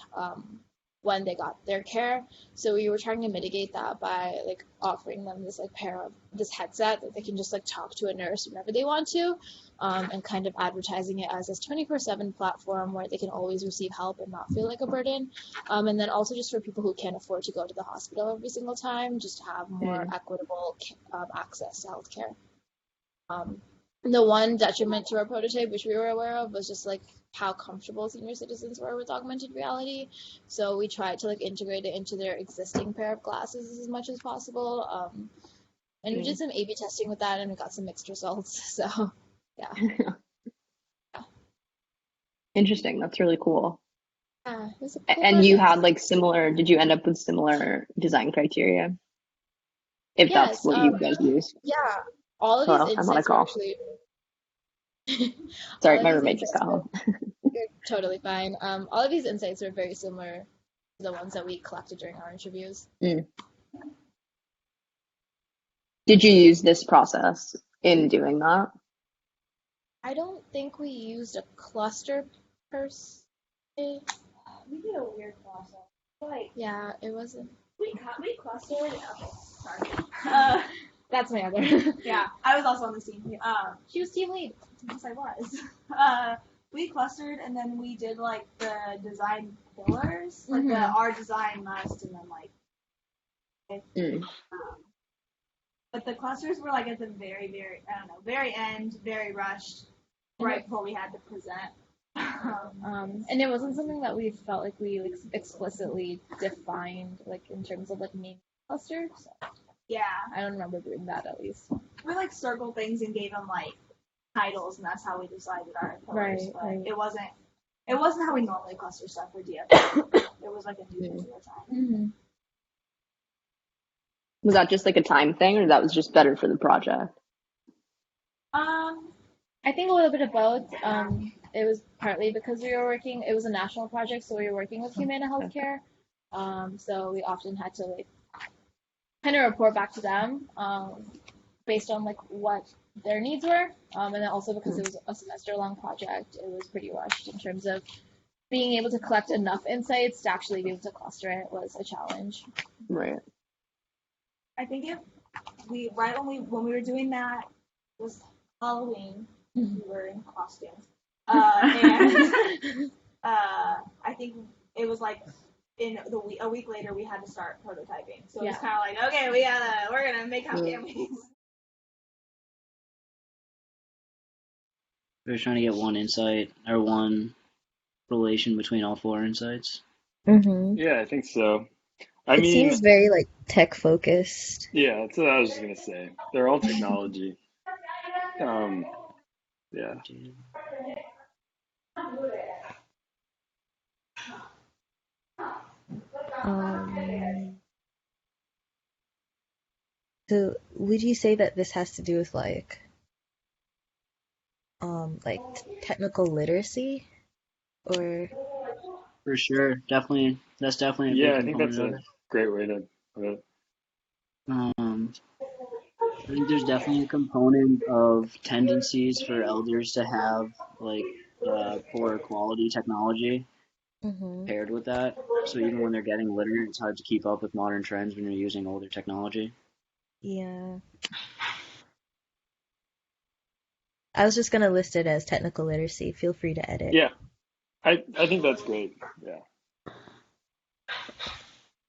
when they got their care. So we were trying to mitigate that by like offering them this like pair of this headset that they can just like talk to a nurse whenever they want to, and kind of advertising it as this 24/7 platform where they can always receive help and not feel like a burden. And then also just for people who can't afford to go to the hospital every single time, just to have more equitable access to healthcare. The one detriment to our prototype, which we were aware of, was just like how comfortable senior citizens were with augmented reality. So we tried to like integrate it into their existing pair of glasses as much as possible. And we did some A/B testing with that, and we got some mixed results. So, yeah. Interesting. That's really cool. It was a cool And you process. had like similar, did you end up with similar design criteria? If that's what you guys used. Yeah, all of Hello, these I'm on a insights were call. actually. Sorry, all my of these roommate just got insights home. You're totally fine. All of these insights are very similar the ones that we collected during our interviews. Mm. Did you use this process in doing that? I don't think we used a cluster per se. We did a weird process. Like, Yeah, it wasn't. we clustered. Okay, sorry. That's my other. Yeah, I was also on the team. She was team lead. Yes, I was. We clustered, and then we did like the design pillars, like the our design must, and then like. But the clusters were like at the very very end, very rushed, right before we had to present. And it wasn't something that we felt like we explicitly defined, like in terms of like main cluster. So Yeah, I don't remember doing that at least. we like circled things and gave them like titles, and that's how we decided our pillars. Right, But right. it wasn't how we normally cluster stuff for DFA. It was like a new thing at the time. Was that just like a time thing, or that was just better for the project? I think a little bit of both. It was partly because we were working. It was a national project, so we were working with Humana Healthcare. So we often had to like kind of report back to them based on like what their needs were, and then also because it was a semester-long project, it was pretty rushed in terms of being able to collect enough insights to actually be able to cluster it was a challenge. Right. I think when we were doing that was Halloween. We were in costumes, and I think it was like a week later we had to start prototyping. So it's kind of like, okay, we're gonna make up families. We're trying to get one insight or one relation between all four insights. Yeah, I think so. It seems very like tech focused. Yeah, that's what I was just gonna say. They're all technology. Yeah. So would you say that this has to do with like technical literacy, or? For sure, definitely. That's definitely a big Yeah, I think component that's of a it. great way to put it. I think there's definitely a component of tendencies for elders to have like poor quality technology paired with that. So even when they're getting literate, it's hard to keep up with modern trends when you're using older technology. Yeah. I was just gonna list it as technical literacy. Feel free to edit. Yeah, I think that's great. Yeah.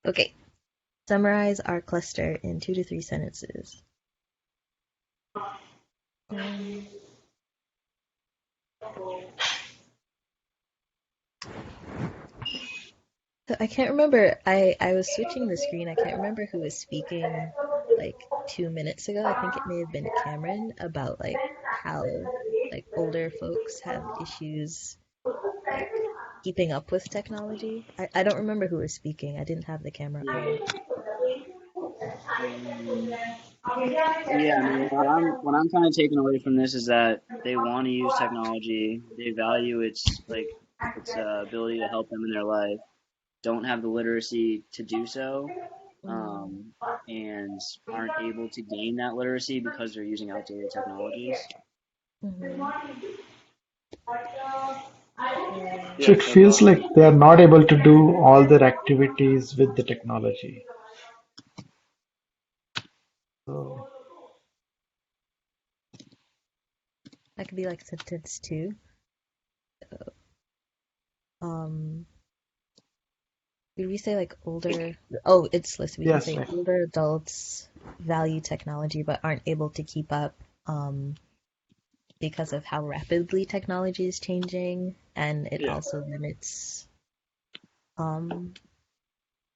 Okay. Summarize our cluster in 2 to 3 sentences. So I can't remember. I was switching the screen. I can't remember who was speaking like 2 minutes ago. I think it may have been Cameron about like how like older folks have issues like keeping up with technology. I don't remember who was speaking. I didn't have the camera on. Yeah, I mean, what I'm kind of taking away from this is that they want to use technology. They value its ability to help them in their life. Don't have the literacy to do so, and aren't able to gain that literacy because they're using outdated technologies. So it feels like they are not able to do all their activities with the technology. So That could be like sentence 2. Did we say like older? Oh, it's listed. We can say older adults value technology but aren't able to keep up because of how rapidly technology is changing, and it also limits.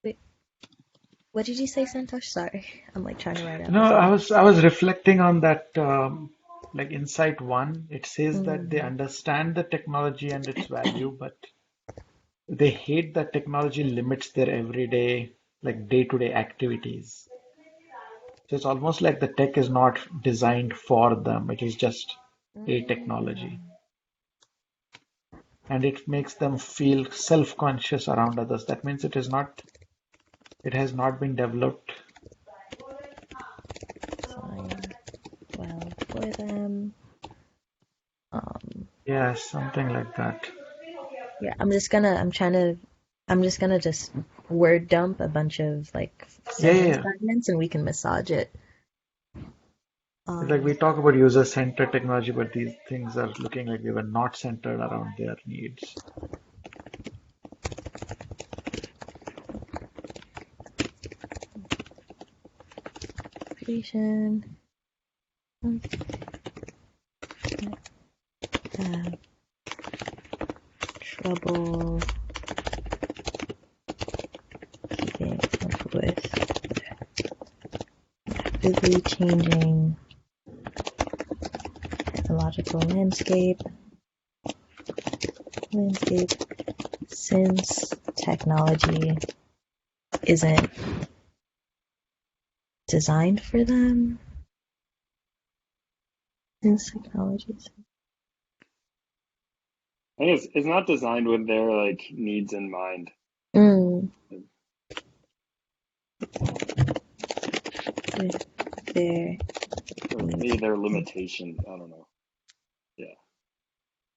Wait, what did you say, Santosh? Sorry, I'm like trying to write out. No, I was reflecting on that. Like Insight 1, it says that they understand the technology and its value, but they hate that technology limits their everyday, like day-to-day activities. So it's almost like the tech is not designed for them. It is just a technology. and it makes them feel self-conscious around others. That means it has not been developed. Design well for them. Yeah, something like that. Yeah, I'm just gonna just word dump a bunch of like sentence Yeah. fragments and we can massage it. Like we talk about user-centered technology, but these things are looking like they were not centered around their needs. Creation. Have trouble keeping up with rapidly changing technological landscape since technology isn't designed for them. Since technologies. I think it's not designed with their like needs in mind. With their Or maybe their limitations. I don't know. Yeah.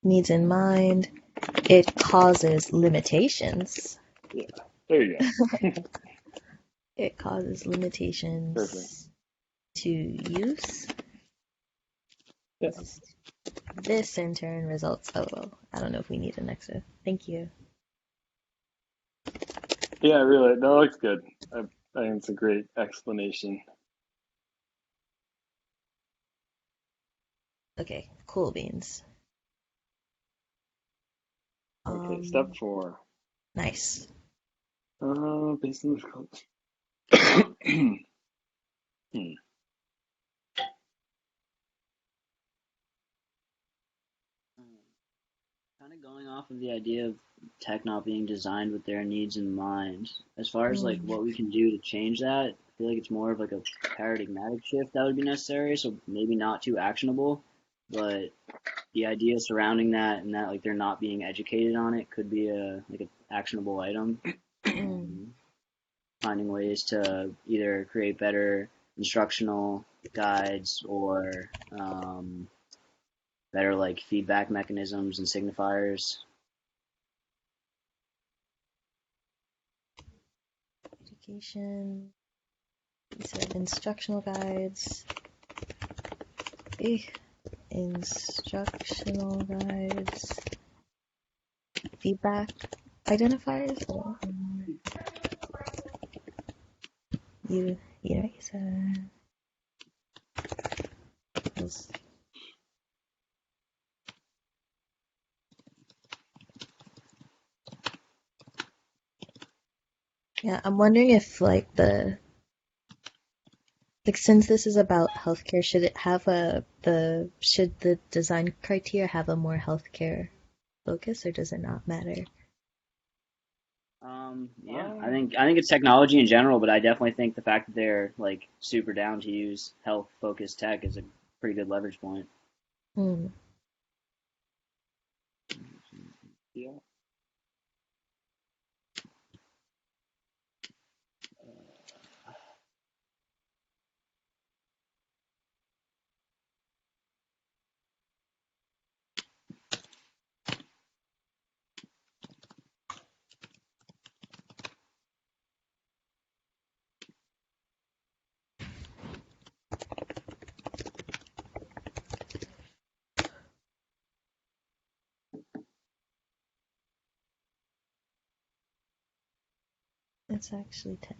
needs in mind, it causes limitations. Yeah. There you go. It causes limitations Perfect. to use. Yeah. This in turn results. Oh, well, I don't know if we need an extra. Thank you. Yeah, really. That looks good. I think it's a great explanation. Okay, cool beans. Okay, step 4. Nice. Based on the Kind of going off of the idea of tech not being designed with their needs in mind. As far as like what we can do to change that, I feel like it's more of like a paradigmatic shift that would be necessary. So maybe not too actionable, but the idea surrounding that and that like they're not being educated on it could be a like an actionable item. Finding ways to either create better instructional guides or better like feedback mechanisms and signifiers. Education. These are instructional guides. Instructional guides. Feedback identifiers. Eraser. Yeah, I'm wondering if since this is about healthcare, should the design criteria have a more healthcare focus, or does it not matter? Yeah, I think it's technology in general, but I definitely think the fact that they're like super down to use health focused tech is a pretty good leverage point. Yeah. It's actually 10.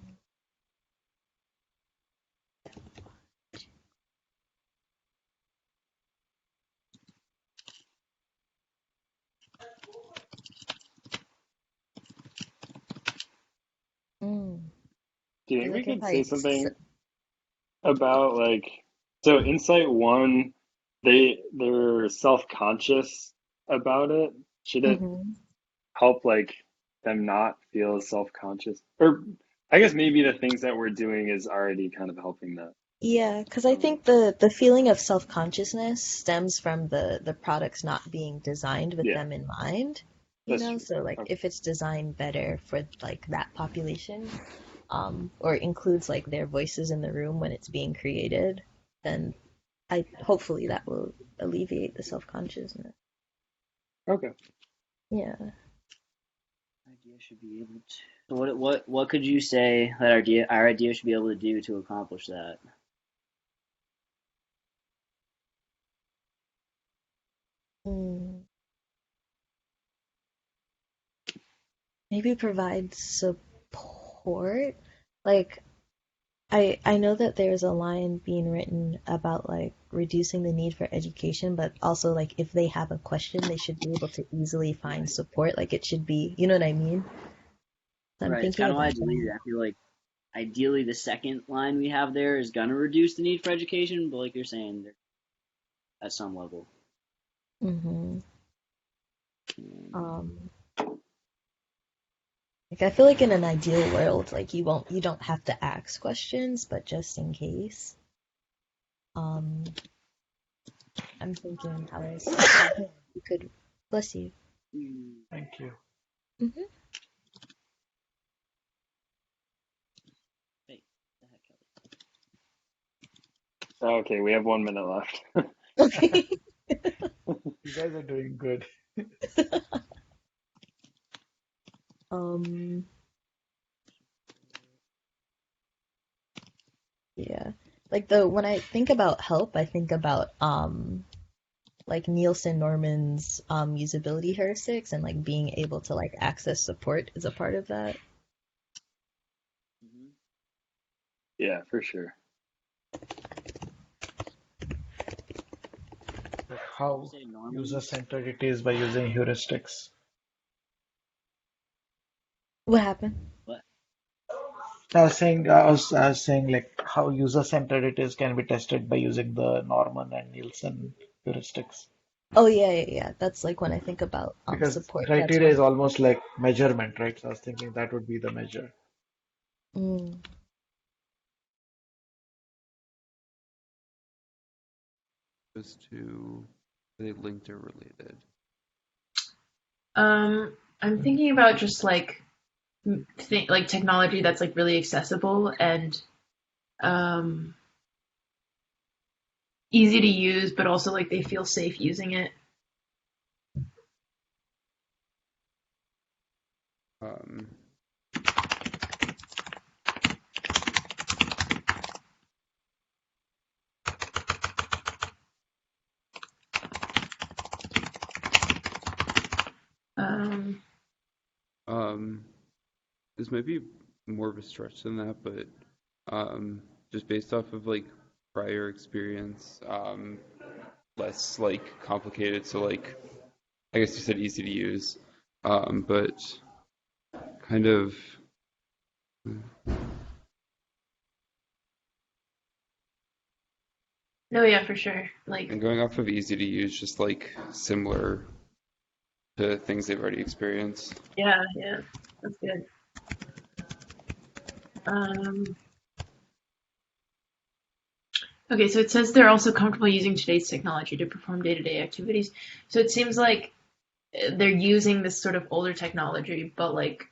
Do you think we could say something about like so insight 1, they're self-conscious about it? Should it help like them not feel self-conscious? Or I guess maybe the things that we're doing is already kind of helping that. Yeah, because I think the feeling of self-consciousness stems from the products not being designed with them in mind. you That's know? true. So like Okay. if it's designed better for like that population, or includes like their voices in the room when it's being created, then hopefully that will alleviate the self-consciousness. Okay. Yeah. Idea should be able to. So what could you say that our idea should be able to do to accomplish that? Mm. Maybe provide support. Like I know that there's a line being written about like reducing the need for education, but also like if they have a question, they should be able to easily find support. Like it should be, you know what I mean? So I'm Right. It's thinking kind of why I about deleted that. it. I feel like ideally the second line we have there is gonna reduce the need for education, but like you're saying, at some level. Hmm. Um, like I feel like in an ideal world, like you don't have to ask questions, but just in case. Um, I'm thinking how else you could bless you. Thank you. Hmm. Hey, the heck, Okay, we have 1 minute left. Okay. You guys are doing good. Um, yeah. Like when I think about help, I think about like Nielsen Norman's usability heuristics and like being able to like access support is a part of that. Yeah, for sure. Like how user-centered it is by using heuristics. What happened? What? I was saying like how user-centered it is can be tested by using the Norman and Nielsen heuristics. Oh yeah. That's like when I think about Because support. That's criteria when. is almost like measurement, right? So I was thinking that would be the measure. Mm. Those two, are they linked or related? I'm thinking about just like like technology that's like really accessible and um, easy to use, but also like they feel safe using it. Um, this might be more of a stretch than that, but just based off of like prior experience, less like complicated. So like, I guess you said easy to use, but kind of. No, yeah, for sure. Like, And going off of easy to use, just like similar to things they've already experienced. yeah, that's good. Okay, so it says they're also comfortable using today's technology to perform day-to-day activities. So it seems like they're using this sort of older technology, but like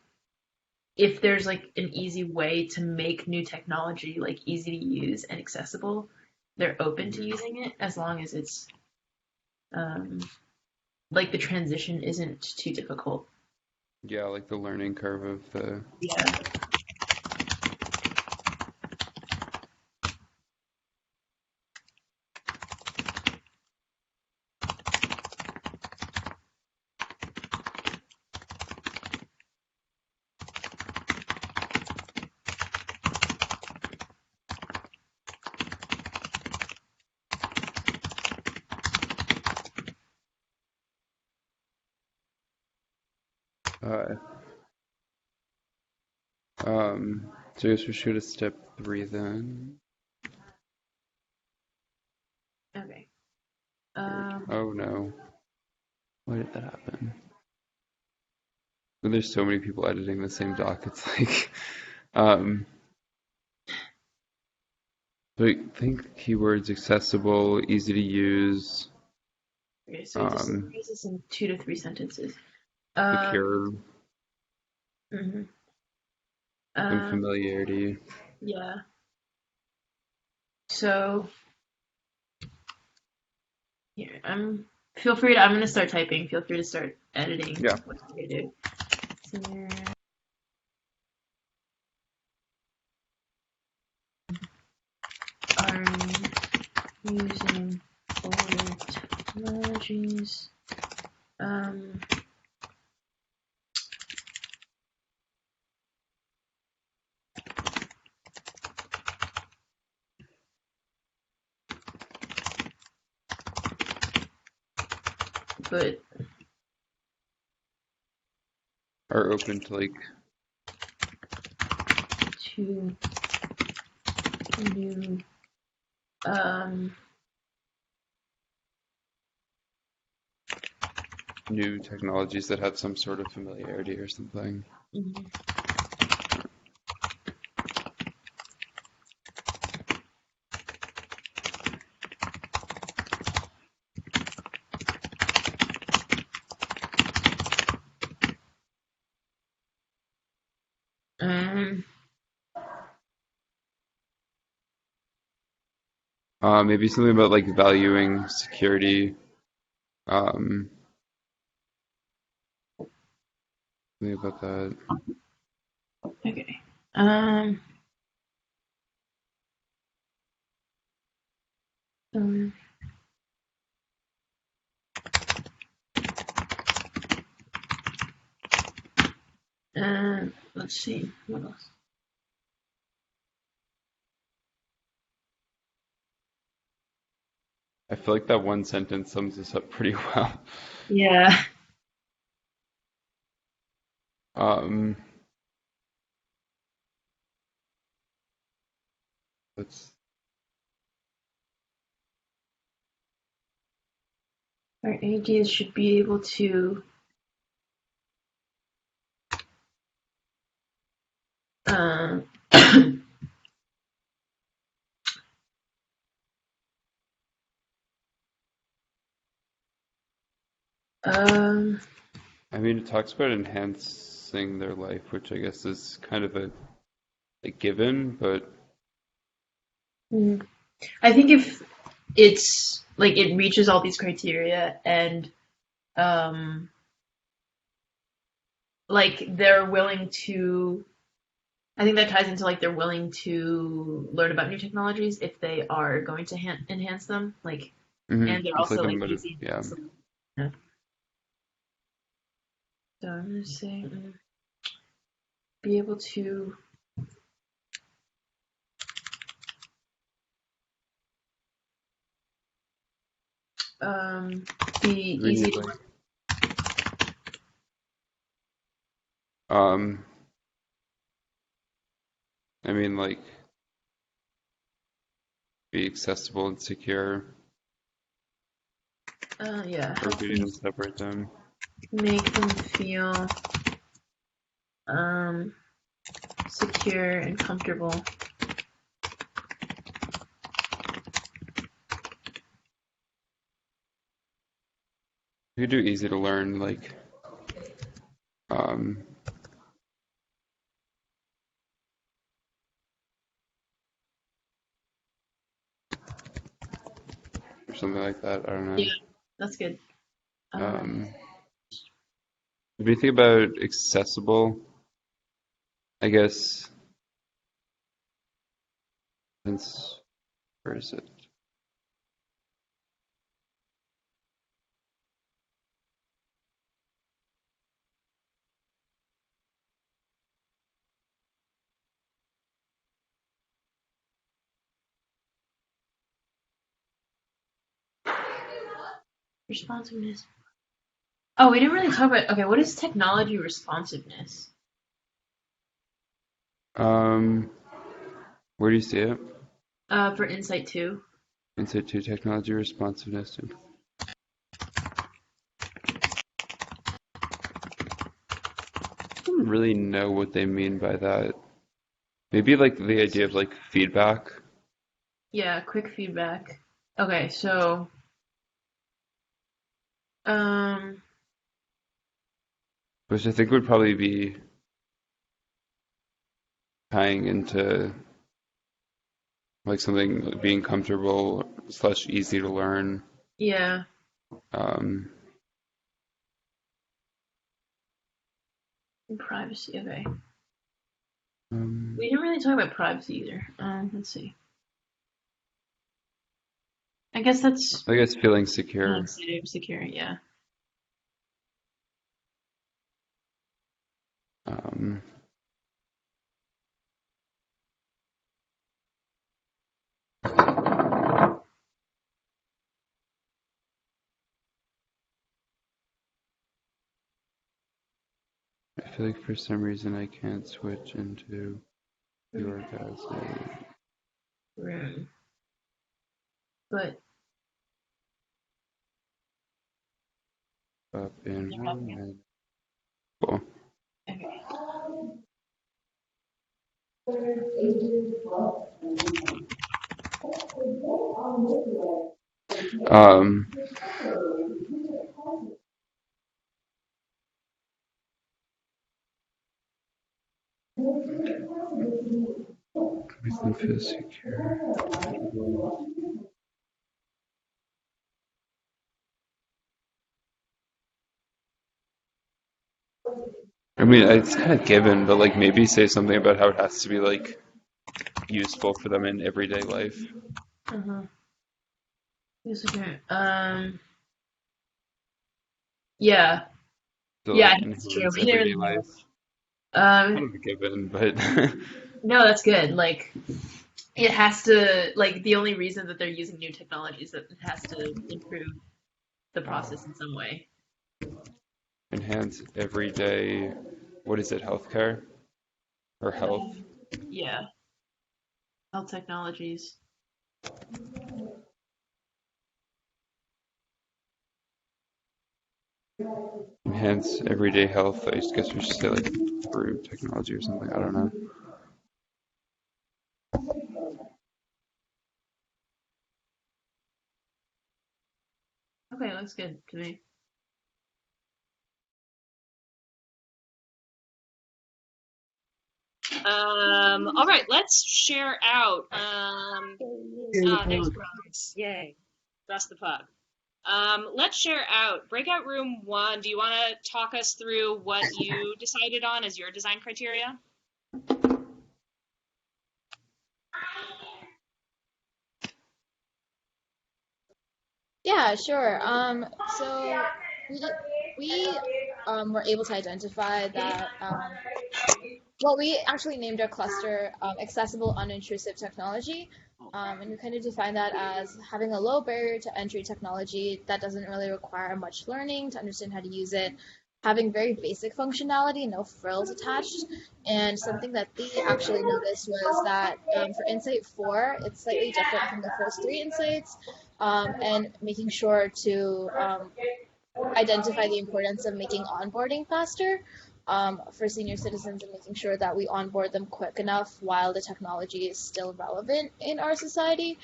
if there's like an easy way to make new technology like easy to use and accessible, they're open to using it as long as it's like the transition isn't too difficult. Yeah, like the learning curve of the. Yeah. So I guess we should have step 3 then. Okay. Oh no. Why did that happen? There's so many people editing the same doc. It's like, so I think keywords accessible, easy to use. Okay, so just phrase this in 2 to 3 sentences. secure, Mhm. and familiarity. Yeah. So here, I'm gonna start typing. Feel free to start editing. Yeah. What you do. Senior. Are using older technologies. But Are open to like to new new technologies that have some sort of familiarity or something. mhm. Maybe something about like valuing security. Something about that. Okay. Let's see. What else? I feel like that one sentence sums this up pretty well. Yeah. Let's Our ADs should be able to I mean, it talks about enhancing their life, which I guess is kind of a given, but I think if it's like it reaches all these criteria and like they're willing to, I think that ties into like they're willing to learn about new technologies if they are going to enhance them, like, and they're it's also like a like motive. easy. Yeah. Yeah. So I'm gonna say be able to be easy to learn. I mean, like, be accessible and secure. Yeah. Or we could even separate them. Make them feel secure and comfortable. You could do easy to learn, like, or something like that. I don't know. Yeah, that's good. If you think about accessible, I guess, since, where is it? Responsiveness. Oh, we didn't really talk about, okay, what is technology responsiveness? Where do you see it? For Insight 2. Insight 2, technology responsiveness. I don't really know what they mean by that. Maybe like the idea of like feedback. Yeah, quick feedback. Okay, so which I think would probably be tying into like something being comfortable / easy to learn. Yeah. Um, And privacy. Okay. um, We didn't really talk about privacy either. Let's see. I guess that's I guess feeling secure. secure. Yeah. Um, I feel like for some reason I can't switch into the orgasm. Room. But Up in 1 minute. Cool. okay. Um, makes them feel secure. I mean, it's kind of given, but like maybe say something about how it has to be like useful for them in everyday life. Secure. Yeah. So Yeah, like I think that's true. enhance We didn't everyday really know. life. Kind of a given, but No, that's good. Like, it has to, like, the only reason that they're using new technology is that it has to improve the process in some way. enhance everyday, what is it, healthcare? Or health? Yeah. Health technologies. Enhance everyday health. I guess we should say like through technology or something. I don't know. Okay, looks good to me. All right, let's share out. Thanks, Bronx. Yay. That's the pug. Let's share out. Breakout room 1, do you want to talk us through what you decided on as your design criteria? Yeah, sure. So we were able to identify that well, we actually named our cluster accessible, unintrusive technology. And we kind of define that as having a low barrier to entry technology that doesn't really require much learning to understand how to use it, having very basic functionality, no frills attached. And something that they actually noticed was that for Insight 4, it's slightly different from the first 3 insights, and making sure to identify the importance of making onboarding faster for senior citizens and making sure that we onboard them quick enough while the technology is still relevant in our society.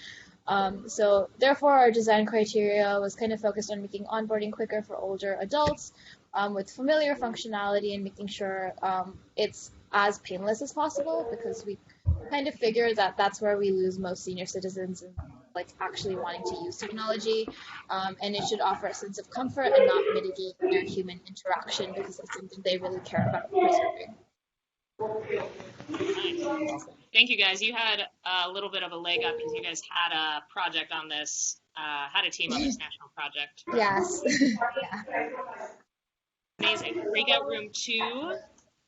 So therefore, our design criteria was kind of focused on making onboarding quicker for older adults with familiar functionality and making sure it's as painless as possible, because we kind of figure that that's where we lose most senior citizens in like actually wanting to use technology, and it should offer a sense of comfort and not mitigate their human interaction, because it's something they really care about preserving. Nice. Thank you, guys. You had a little bit of a leg up because you guys had a project on this, had a team on this national project. Yes. Amazing. Breakout room 2,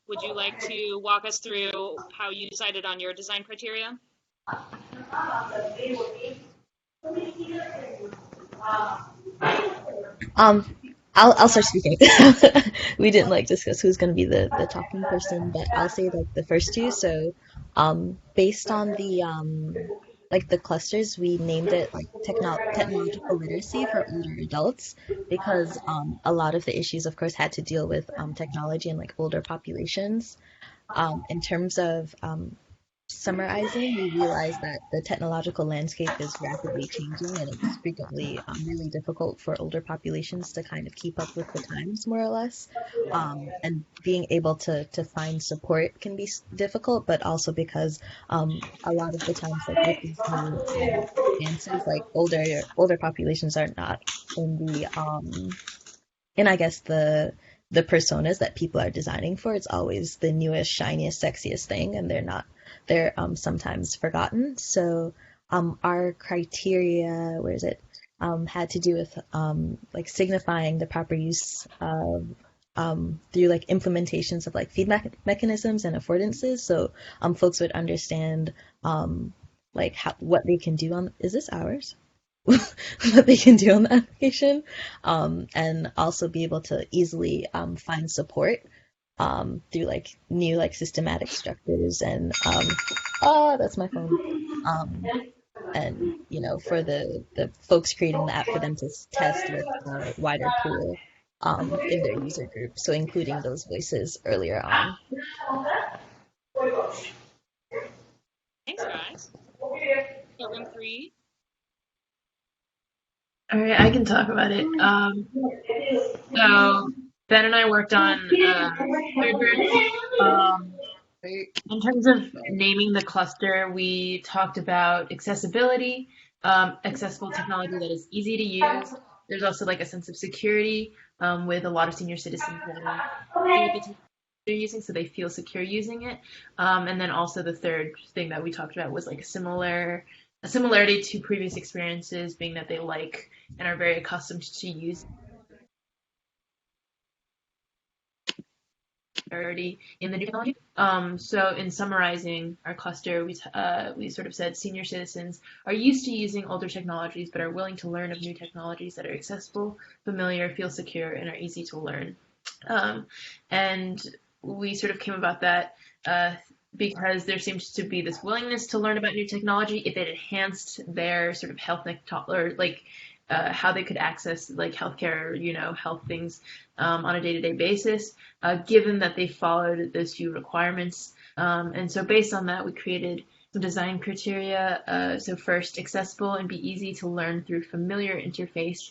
would you like to walk us through how you decided on your design criteria? I'll start speaking. We didn't like discuss who's going to be the talking person, but I'll say like the first two. So, based on the like the clusters, we named it like technological literacy for older adults, because a lot of the issues, of course, had to deal with technology and like older populations. In terms of summarizing, we realize that the technological landscape is rapidly changing and it's frequently really difficult for older populations to kind of keep up with the times, more or less. And being able to find support can be difficult, but also because a lot of the times, like with these new advances, like older populations are not in the and I guess the personas that people are designing for, it's always the newest, shiniest, sexiest thing, and they're sometimes forgotten. So our criteria, where is it, had to do with like signifying the proper use of through like implementations of like feedback mechanisms and affordances, so folks would understand like what they can do on. Is this ours? What they can do on the application, and also be able to easily find support through like new like systematic structures and oh, that's my phone. And you know, for the folks creating the app for them to test with a wider pool in their user group, so including those voices earlier on. Thanks, guys. So room 3. All right, I can talk about it. So Ben and I worked on third group. In terms of naming the cluster, we talked about accessibility, accessible technology that is easy to use. There's also like a sense of security with a lot of senior citizens that they're using, so they feel secure using it. And then also the third thing that we talked about was like a similarity to previous experiences, being that they like and are very accustomed to use in the new technology. So in summarizing our cluster, we sort of said senior citizens are used to using older technologies, but are willing to learn of new technologies that are accessible, familiar, feel secure, and are easy to learn. And we sort of came about that because there seems to be this willingness to learn about new technology if it enhanced their sort of health or like how they could access like healthcare, you know, health things on a day-to-day basis, given that they followed those few requirements. And so based on that, we created some design criteria. So first, accessible and be easy to learn through familiar interface.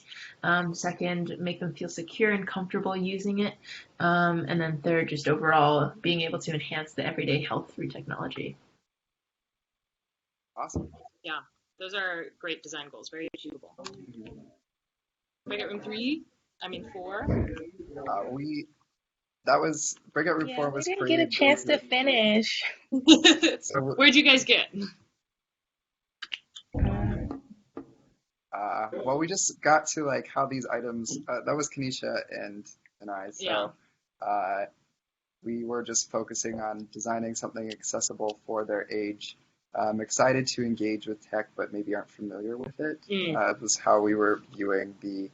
Second, make them feel secure and comfortable using it. And then third, just overall being able to enhance the everyday health through technology. Awesome. Yeah, those are great design goals, very achievable. Breakout room 4. That was Breakout room 4 We was didn't get a created. chance to finish. So, Where'd you guys get? well, we just got to like how these items. That was Kanisha and I. So we were just focusing on designing something accessible for their age. Excited to engage with tech, but maybe aren't familiar with it. Was how we were viewing the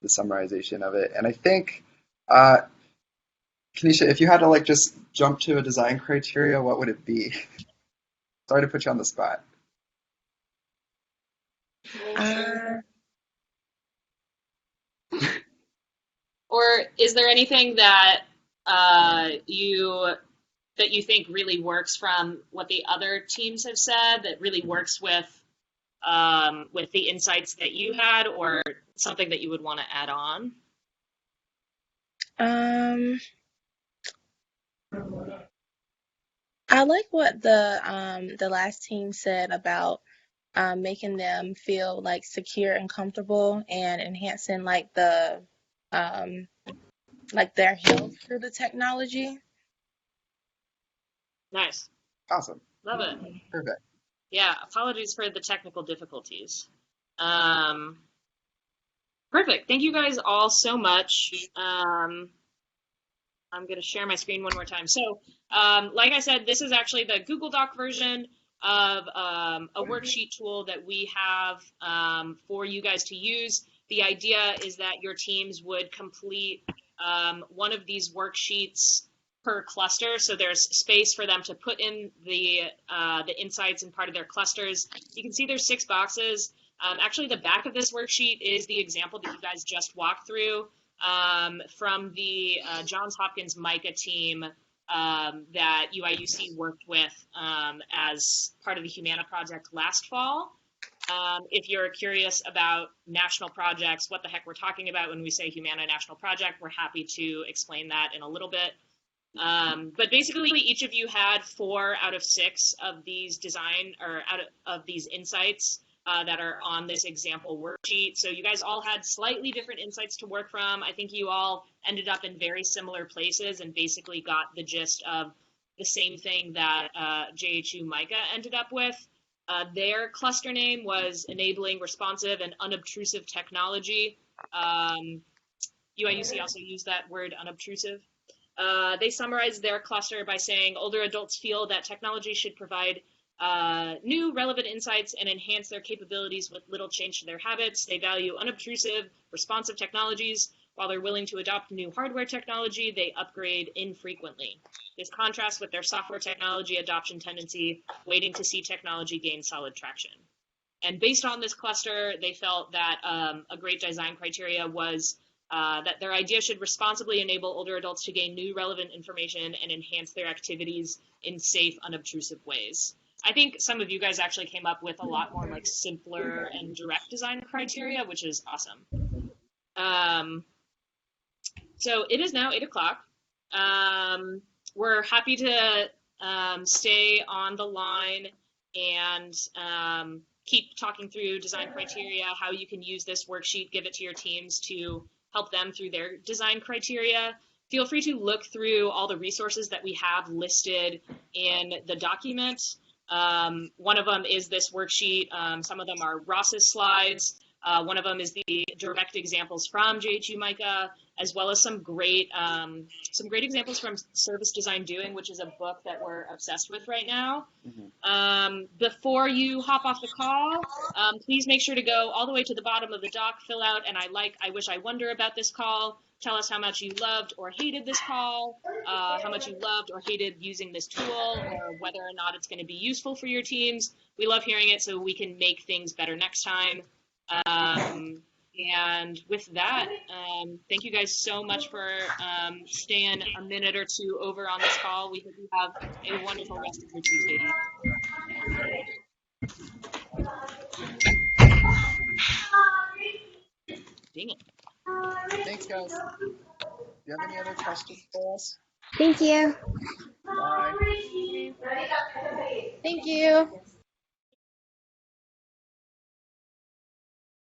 summarization of it. And I think, Kanisha, if you had to like just jump to a design criteria, what would it be? Sorry to put you on the spot. Or is there anything that you think really works from what the other teams have said, that really works with the insights that you had, or something that you would want to add on? I like what the last team said about making them feel like secure and comfortable, and enhancing like the like their health through the technology. Nice. Awesome. Love it. Perfect. Yeah, apologies for the technical difficulties. Perfect. Thank you guys all so much. I'm going to share my screen one more time. So, like I said, this is actually the Google Doc version of a worksheet tool that we have for you guys to use. The idea is that your teams would complete one of these worksheets per cluster, so there's space for them to put in the insights and part of their clusters. You can see there's 6 boxes. Actually, the back of this worksheet is the example that you guys just walked through from the Johns Hopkins MICA team that UIUC worked with as part of the Humana project last fall. If you're curious about national projects, what the heck we're talking about when we say Humana National Project, we're happy to explain that in a little bit. But basically, each of you had 4 out of 6 of these out of these insights that are on this example worksheet. So you guys all had slightly different insights to work from. I think you all ended up in very similar places and basically got the gist of the same thing that JHU MICA ended up with. Their cluster name was Enabling Responsive and Unobtrusive Technology. UIUC also used that word, unobtrusive. They summarized their cluster by saying older adults feel that technology should provide new relevant insights and enhance their capabilities with little change to their habits. They value unobtrusive, responsive technologies. While they're willing to adopt new hardware technology, they upgrade infrequently. This contrasts with their software technology adoption tendency, waiting to see technology gain solid traction. And based on this cluster, they felt that a great design criteria was that their idea should responsibly enable older adults to gain new relevant information and enhance their activities in safe, unobtrusive ways. I think some of you guys actually came up with a lot more like simpler and direct design criteria, which is awesome. So it is now 8 o'clock. We're happy to stay on the line and keep talking through design criteria, how you can use this worksheet, give it to your teams to help them through their design criteria. Feel free to look through all the resources that we have listed in the document. One of them is this worksheet. Some of them are Ross's slides. One of them is the direct examples from JHU MICA, as well as some great examples from Service Design Doing, which is a book that we're obsessed with right now. Before you hop off the call, please make sure to go all the way to the bottom of the doc, fill out and I wish, I wonder about this call. Tell us how much you loved or hated this call, how much you loved or hated using this tool, or whether or not it's going to be useful for your teams. We love hearing it so we can make things better next time. And with that, thank you guys so much for staying a minute or two over on this call. We hope you have a wonderful rest of your Tuesday. Dang it. Thanks, guys. Do you have any other questions for us? Thank you. Bye. Thank you.